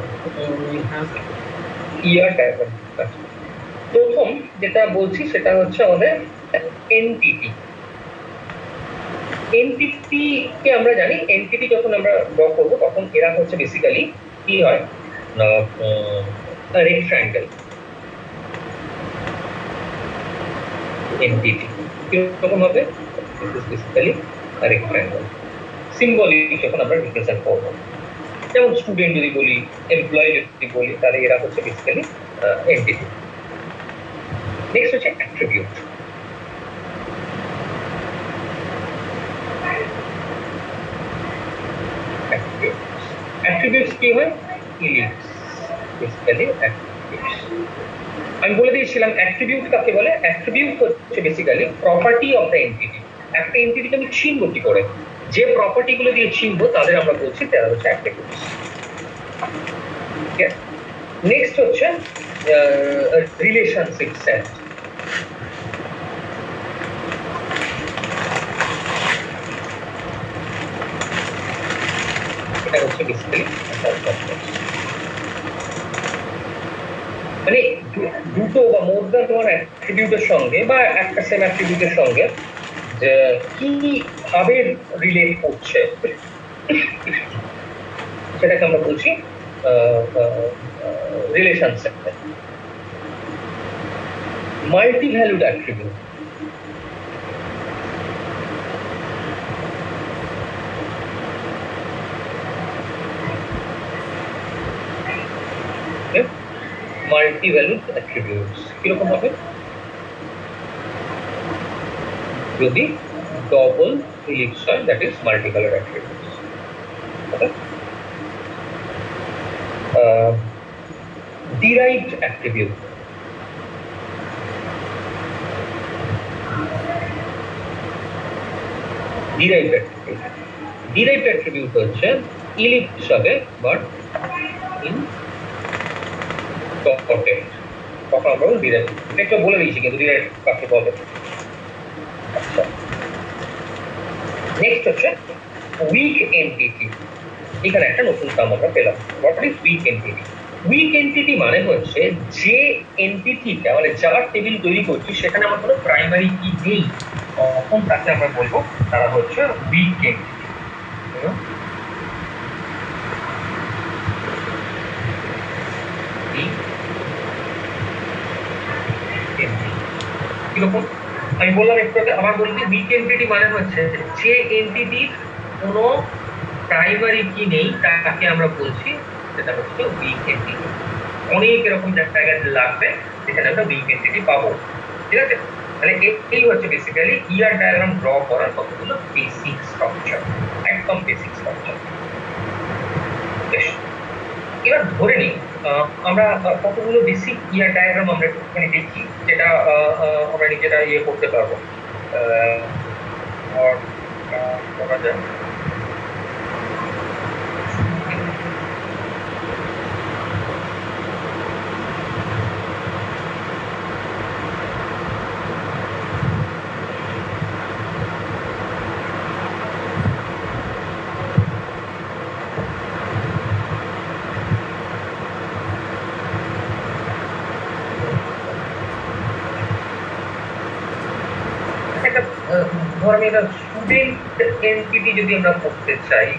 ER ডায়াগ্রাম। প্রথম যেটা বলছি সেটা হচ্ছে আমাদের এনটিটি। এনটিটি কে আমরা জানি, এনটিটি যখন আমরা ড্র করব তখন এরা হচ্ছে বেসিক্যালি কি হয় না রেক্ট্যাঙ্গেল। এনটিটি কিরকম হবে? Basically rectangle. সিম্বলিক যখন আমরা রিপ্রেজেন্ট করব, যেমন স্টুডেন্ট যদি বলি, এমপ্লয়ি যদি বলি, তাহলে এরা হচ্ছে বেসিক্যালি এনটিটি। নেক্সট হচ্ছে অ্যাট্রিবিউট। অ্যাট্রিবিউটস কি হয়? Ellipse, basically attributes. আমি বলে দিয়েছিলাম অ্যাট্রিবিউট কাকে বলে। অ্যাট্রিবিউট হচ্ছে basically property of the entity. একটা এন্টিটিকে আমি চিনব কি করে? যে প্রপার্টিগুলো দিয়ে চিনব তাদের আমরা বলছি তারা হচ্ছে অ্যাট্রিবিউটস। নেক্সট হচ্ছে রিলেশনশিপ সেট। এটা হচ্ছে বেসিক্যালি মানে দুটো বা মোর দ্যান ওয়ান অ্যাট্রিবিউটের সঙ্গে বা একটা সেম অ্যাট্রিবিউটের সঙ্গে যে কি ভাবে রিলেট করছে সেটাকে আমরা বলছি relationship. Multi valued attribute. Multi valued attributes কিরকম হবে? যদি ডবল ইলিপস হয়, that is multi valued attributes. Derived attribute. Derived attribute, derived attribute হচ্ছে ইলিপস হবে বাট ইন ডটেড। তখন আমরা ডিরাইভড, এটা বলে দিয়েছি কিন্তু ডিরাইভড কাকে বলে। আচ্ছা, নেক্সট হচ্ছে উইক এন্টিটি। এখানে একটা নতুন টার্ম আমরা পেলাম। What is weak entity? Weak entity মানে হচ্ছে যে এন্টিটিটা মানে যার টেবিল তৈরি করছি সেখানে আমার কোনো প্রাইমারি কি নেই, তখন তাকে আমরা বলবো তারা হচ্ছে উইক এন্টিটি। কিরকম আমি বললাম একটু আগে, আবার বলছি উইক এন্টিটি মানে হচ্ছে যে এন্টিটির কোনো প্রাইমারি কি নেই তাকে আমরা বলছি সেটা হচ্ছে উইক এন্টিটি। অনেক এরকম জায়গায় লাগবে যেখানে আমরা উইক এন্টিটি পাবো। ঠিক আছে, তাহলে এই হচ্ছে বেসিক্যালি ER ডায়াগ্রাম ড্র করার কতগুলো বেসিক স্ট্রাকচার, একদম বেসিক স্ট্রাকচার। বেশ, এবার ধরে নিই আমরা কতগুলো বেসিক ER ডায়াগ্রাম আমরা একটুখানি দেখি, যেটা আমরা নিজেরা ইয়ে করতে পারবো। করা যায় ধর আমি একটা স্টুডেন্ট এন্টিটি যদি আমরা করতে চাই,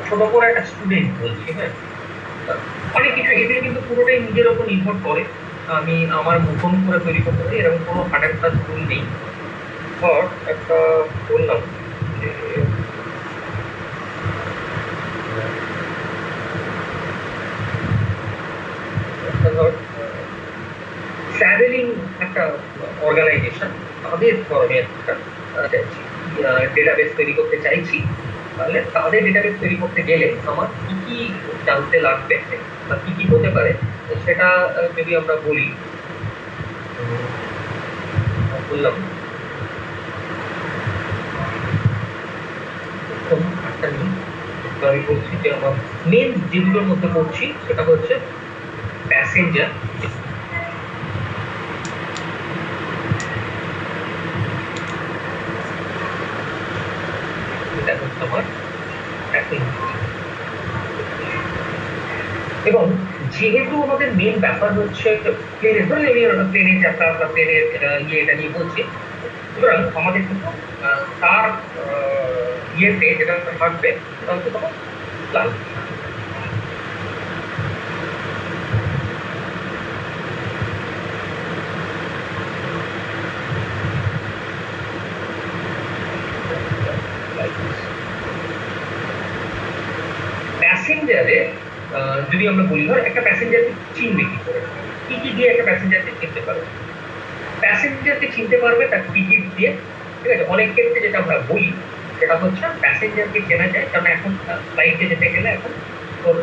ছোট করে একটা স্টুডেন্ট বলছি, হ্যাঁ অনেক কিছু এদের কিন্তু পুরোটাই নিজের ওপর নির্ভর করে। আমি আমার মুখোম করে তৈরি করতে পারি, এরকম কোনো হার্ড কাজ ভুল নেই। ধর একটা বললাম যে ধর ট্রাভেলিং একটা অর্গানাইজেশন, তাদের ধরনের একটা ডেটাবেস তৈরি করতে চাইছি। তাহলে তাদের ডেটাবেস তৈরি করতে গেলে আমার কি কি জানতে লাগবে বা কি কি হতে পারে সেটা যদি আমরা বলি, বললাম আমি বলছি যে আমার মেন যেগুলোর মধ্যে পড়ছি সেটা হচ্ছে প্যাসেঞ্জার, এটা হচ্ছে আমার প্যাসেঞ্জার। এবং যেহেতু আমাদের মেন ব্যাপার হচ্ছে প্লেনের, ধরুন আমি প্লেনের যাত্রা বা প্লেনের এটা নিয়ে বলছি, সুতরাং আমাদের কিন্তু তার ইয়েতে যেটা থাকবে সেটা হচ্ছে তখন ফ্লাইট। প্যাসেঞ্জারে যদি আমরা বলি, ধর একটা প্যাসেঞ্জারকে চিনবে কি করে, কি কি দিয়ে একটা প্যাসেঞ্জারকে চিনতে পারবে? প্যাসেঞ্জারকে চিনতে পারবে তার টিকিট দিয়ে, ঠিক আছে। অনেক ক্ষেত্রে যেটা আমরা বলি সেটা হচ্ছে প্যাসেঞ্জারকে চেনা যায় কারণ এখন ফ্লাইটে যেতে গেলে এখন তোর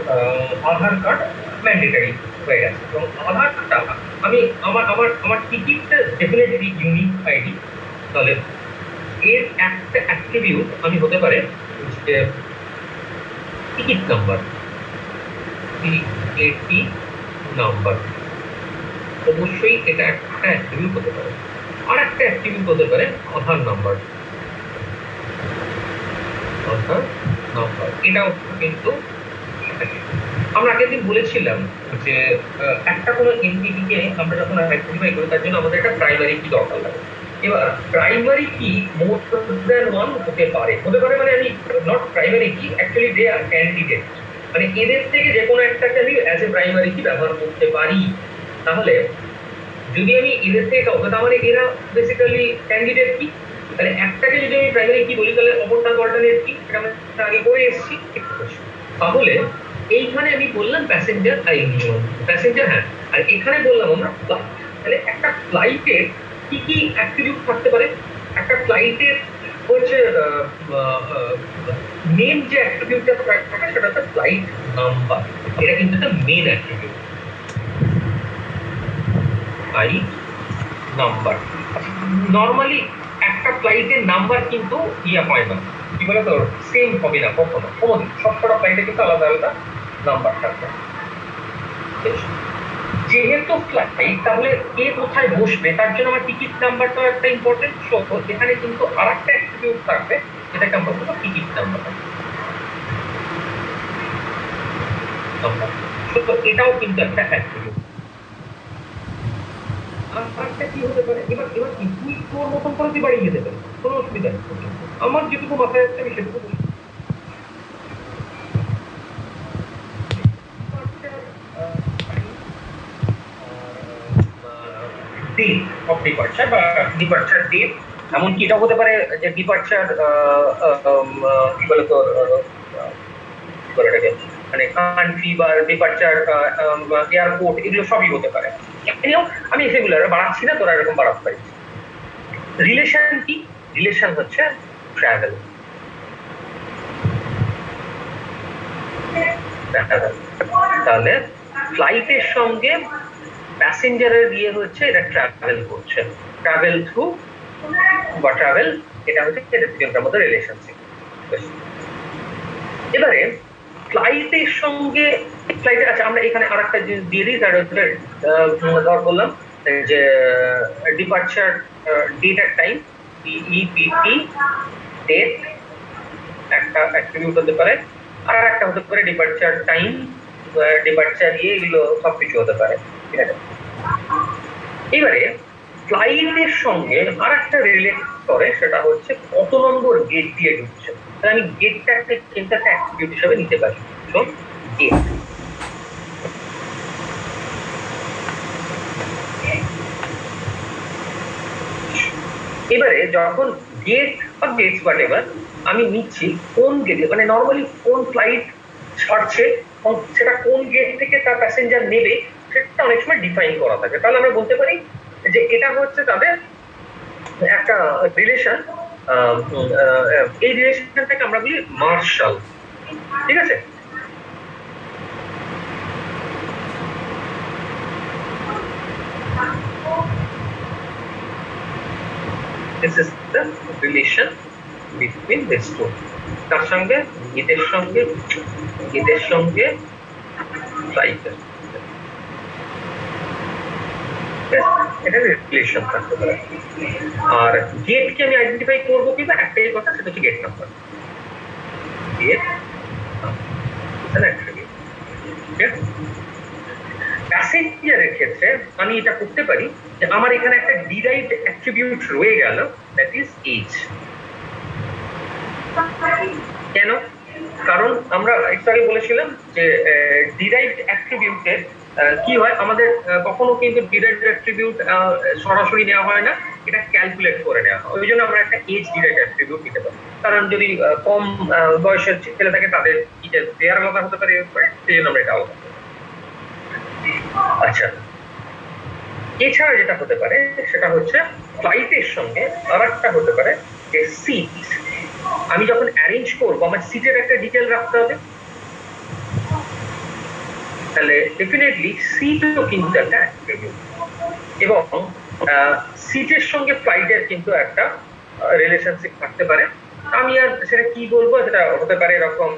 আধার কার্ড ম্যান্ডেটারি হয়ে গেছে। এবং আধার কার্ডটা আমি আমার আমার আমার টিকিটটা ডেফিনেটলি ইউনিক আইডি, তাহলে এর একটা অ্যাট্রিবিউট আমি হতে পারে যে টিকিট নাম্বার, টিএটি নাম্বার, অবশ্যই এটা একটা অ্যাট্রিবিউট হতে পারে। আর একটা অ্যাট্রিবিউট হতে পারে আধার নাম্বার, আধার নাম্বার এটাও কিন্তু আমরা আগের দিন বলেছিলাম যে একটা কোনো এনটিটিকে আমরা যখন আইডেন্টিফাই করি তার জন্য আমাদের একটা প্রাইমারি কি দরকার লাগে। এবার প্রাইমারি কি মোর দ্যান ওয়ান হতে পারে মানে আমি নট প্রাইমারি কি, অ্যাকচুয়ালি দে আর ক্যান্ডিডেট, মানে এদের থেকে যে কোনো একটাকে আমি অ্যাজ এ প্রাইমারি কি ব্যবহার করতে পারি। তাহলে যদি আমি এদের থেকে কাউকে, তার মানে এরা বেসিক্যালি ক্যান্ডিডেট কি, তাহলে একটাকে যদি আমি প্রাইমারি কি বলি তাহলে অপরটা অল্টারনেট কি, এটা আমি আগে করে এসেছি। তাহলে এইখানে আমি বললাম প্যাসেঞ্জার আর প্যাসেঞ্জার, হ্যাঁ, আর এখানে বললাম আমরা ফ্লাইট। তাহলে একটা ফ্লাইটের কি কি অ্যাট্রিবিউট থাকতে পারে? একটা ফ্লাইটের হচ্ছে মেন যে অ্যাট্রিবিউটটা থাকে সেটা হচ্ছে ফ্লাইট নাম্বার, এটা কিন্তু একটা main attribute, flight number. Normally একটা ফ্লাইটের নাম্বার কিন্তু হয় না, কি বলে তো সেম হবে না কখনো, কোনোদিন সবকটা ফ্লাইটে কিন্তু আলাদা আলাদা নাম্বার থাকবে। যেহেতু ফ্লাইট, তাহলে কে কোথায় বসবে তার জন্য আমার টিকিট নাম্বারটাও একটা ইম্পর্টেন্ট। সো এখানে কিন্তু আর একটা অ্যাট্রিবিউট থাকবে, যেটাকে আমরা বলবো টিকিট নাম্বার। এটাও কিন্তু একটা অ্যাট্রিবিউট। আরেকটা কি হতে পারে, এবার কি তুই তোর মতন করে তুই বাড়ি যেতে পারিস, কোনো অসুবিধা নেই। আমার যেটুকু মাথায় আসছে আমি সেটুকু বলি। ডেট অফ ডিপার্চার বা ডিপার্চার ডেট, এমনকি এটা হতে পারে যে ডিপার্চার কি বলে তোর এটাকে মানে কান্ট্রি বা ডিপার্চার এয়ারপোর্ট, এগুলো সবই হতে পারে। আমি সেগুলো বাড়াচ্ছি না, তোরা এরকম বাড়াতে পারিস। রিলেশন কি? রিলেশন হচ্ছে ট্রাভেল। তাহলে ফ্লাইটের সঙ্গে প্যাসেঞ্জারের ইয়ে হচ্ছে এটা ট্রাভেল করছে, ট্রাভেল থ্রু বা ট্রাভেল, এটা হচ্ছে এটার মধ্যে রিলেশনশিপ। এবারে ফ্লাইটের সঙ্গে ফ্লাইটে, আচ্ছা আমরা এখানে আর একটা জিনিস দিয়ে দিই, তার হচ্ছে ধর বললাম যে ডিপার্চার ডেট আর টাইম, পিইপিটি ডেট একটা অ্যাট্রিবিউট হতে পারে, আর একটা হতে পারে ডিপার্চার টাইম, ডিপার্চার এগুলো সবকিছু হতে পারে, ঠিক আছে। এবারে ফ্লাইটের সঙ্গে আর একটা রিলেট করে, সেটা হচ্ছে কত নম্বর গেট দিয়ে ঢুকছে। তাহলে আমি গেটটা একটা অ্যাট্রিবিউট হিসেবে নিতে পারি। শোন, গেট। এবারে যখন গেট বা গেটস বাট এবার আমি নিচ্ছি কোন গেটে, মানে নর্মালি কোন ফ্লাইট ছাড়ছে সেটা কোন গেট থেকে তার প্যাসেঞ্জার নেবে সেটা অনেক সময় ডিফাইন করা থাকে। তাহলে আমরা বলতে পারি যে এটা হচ্ছে তাদের একটা রিলেশন, এই রিলেশনটাকে আমরা বলি মার্শাল, ঠিক আছে। This is the relation between these two. তার সঙ্গে এদের সঙ্গে ফ্লাইটের এটা রিলেশন থাকতে পারে। আর গেটকে আমি আইডেন্টিফাই করবো কিনা একটাই কথা, সেটা হচ্ছে গেট নাম্বার। গেট প্যাসেঞ্জারের ক্ষেত্রে আমি এটা করতে পারি যে আমার এখানে একটা ডিরাইভড অ্যাট্রিবিউট রয়ে গেল, দ্যাট ইজ এজ। কেন? কারণ আমরা একটু আগে বলেছিলাম যে ডিরাইভড অ্যাট্রিবিউটের কি হয়, আমাদের কখনো কিন্তু ডিরাইভড অ্যাট্রিবিউট সরাসরি নেওয়া হয় না, এটা ক্যালকুলেট করে নেওয়া হয়। ওই জন্য আমরা একটা এজ ডিরাইভড অ্যাট্রিবিউট নিতে পারি। কারণ যদি কম বয়সের ছেলে থাকে তাদের দেয়ার আলাদা হতে পারে, সেই জন্য আমরা এটা আলাদা। আচ্ছা, এছাড়া যেটা হতে পারে সেটা হচ্ছে ফ্লাইটের সঙ্গে আর একটা হতে পারে যে সিট। আমি যখন অ্যারেঞ্জ করবো আমার সিটের একটা ডিটেল রাখতে হবে, তাহলে ডেফিনেটলি সিটও কিন্তু একটা অ্যাট্রিবিউট, এবং সিটের সঙ্গে ফ্লাইটের কিন্তু একটা রিলেশনশিপ থাকতে পারে। আমি আর সেটা কি বলবো, সেটা হতে পারে এরকম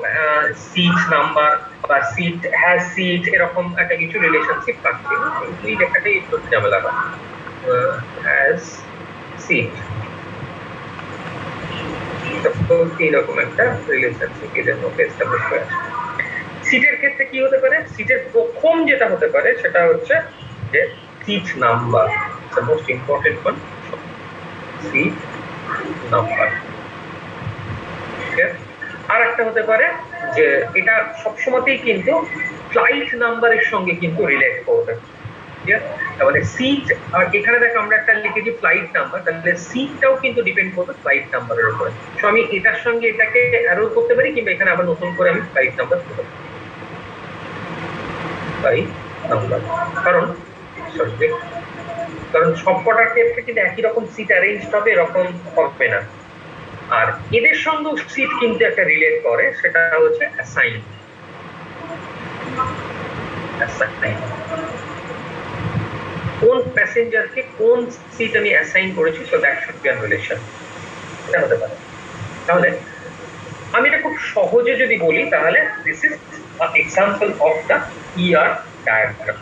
সিট নাম্বার বা সিট হ্যাজ সিট, এরকম একটা কিছু রিলেশনশিপ থাকছে। এই লেখাটাই একটু ঝামেলা হয়, হ্যাজ সিট, এইরকম একটা রিলেশনশিপ এদের মধ্যে এস্টাবলিশ হয়ে আছে। সিটের ক্ষেত্রে কি হতে পারে, সিটের প্রথম যেটা হতে পারে সেটা হচ্ছে যে seat number, most important one, seat number. আর একটা হতে পারে যে এটা সবসময়তেই কিন্তু ফ্লাইট নাম্বারের সঙ্গে কিন্তু রিলেট করবে। মানে সিট, আর এখানে দেখো আমরা একটা লিখেছি ফ্লাইট নাম্বার, তাহলে সিটটাও কিন্তু ডিপেন্ড করবে ফ্লাইট নাম্বারের উপরে। সো আমি এটার সঙ্গে এটাকে অ্যারো করতে পারি, কিংবা এখানে আবার নতুন করে আমি ফ্লাইট নাম্বার করতে পারি, ফ্লাইট নাম্বার। কারণ সবকটার ক্ষেত্রে কিন্তু একই রকম সিট অ্যারেঞ্জ হবে, এরকম হবে না। আর এদের সঙ্গে সিট কিন্তু একটা রিলেট করে, সেটা হচ্ছে অ্যাসাইন। কোন প্যাসেঞ্জারকে কোন সিট আমি অ্যাসাইন করেছি, so that should be a relation, এটা হতে পারে। তাহলে আমি এটা খুব সহজে যদি বলি, তাহলে this is a example of the year diagram.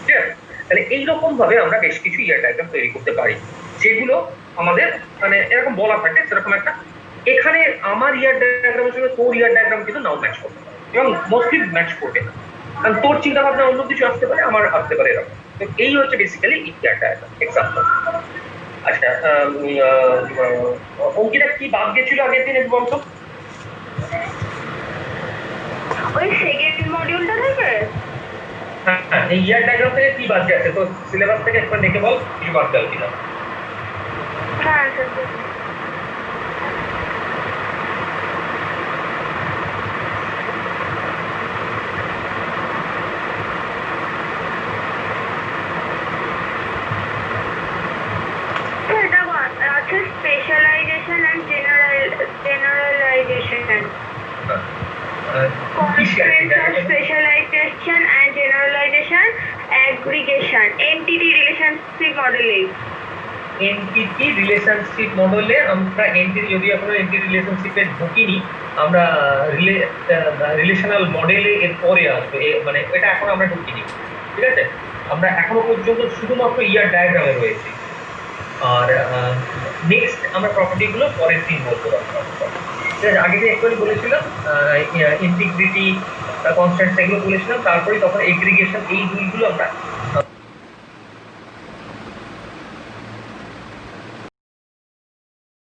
ঠিক আছে? তাহলে এইরকম ভাবে আমরা বেশ কিছু ইয়ার ডায়াগ্রাম তৈরি করতে পারি, যেগুলো আমাদের মানে এরকম বলা থাকে সেরকম একটা, এখানে আমার ইয়ার ডায়াগ্রামের সঙ্গে তোর ইয়ার ডায়াগ্রাম কিন্তু নাও ম্যাচ করতে পারে, এবং মোস্টলি ম্যাচ করবে না, কারণ তোর চিন্তা ভাবনা অন্য কিছু আসতে পারে, আমার আসতে পারে এরকম। তো এই হচ্ছে বেসিক্যালি ইয়ার ডায়াগ্রাম এক্সাম্পল। আচ্ছা, অঙ্কিতা কি বাদ গেছিল আগের দিন একটু বলতো? ওই সেকেন্ড মডিউলটা থেকে হ্যাঁ, এই ইয়ার ডায়াগ্রাম থেকে কি বাদ যাচ্ছে, তো সিলেবাস থেকে একবার দেখে বল কিছু বাদ গেল কিনা। হ্যাঁ স্যার, আছে specialization and generalization, constraints of specialization and generalization, aggregation, entity relationship modeling. Entity relationship মডেলে আমরা এনটিটি, যদি এখনো এনটিটি রিলেশনশিপে ঢুকিনি, আমরা রিলেশনাল মডেলে এর পরে আসবে, মানে এটা এখন আমরা ঢুকিনি। ঠিক আছে, আমরা এখনো পর্যন্ত শুধুমাত্র ইয়ার ডায়াগ্রামে রয়েছি। আর নেক্সট আমরা প্রপার্টিগুলো পরের দিন বলতে পারবো। ঠিক আছে, আগে যে একটুখানি বলেছিলাম ইন্টিগ্রিটি, কনস্ট্যান্ট, এগুলো বলেছিলাম, তারপরে তখন এগ্রিগেশন, এই দুইগুলো আমরা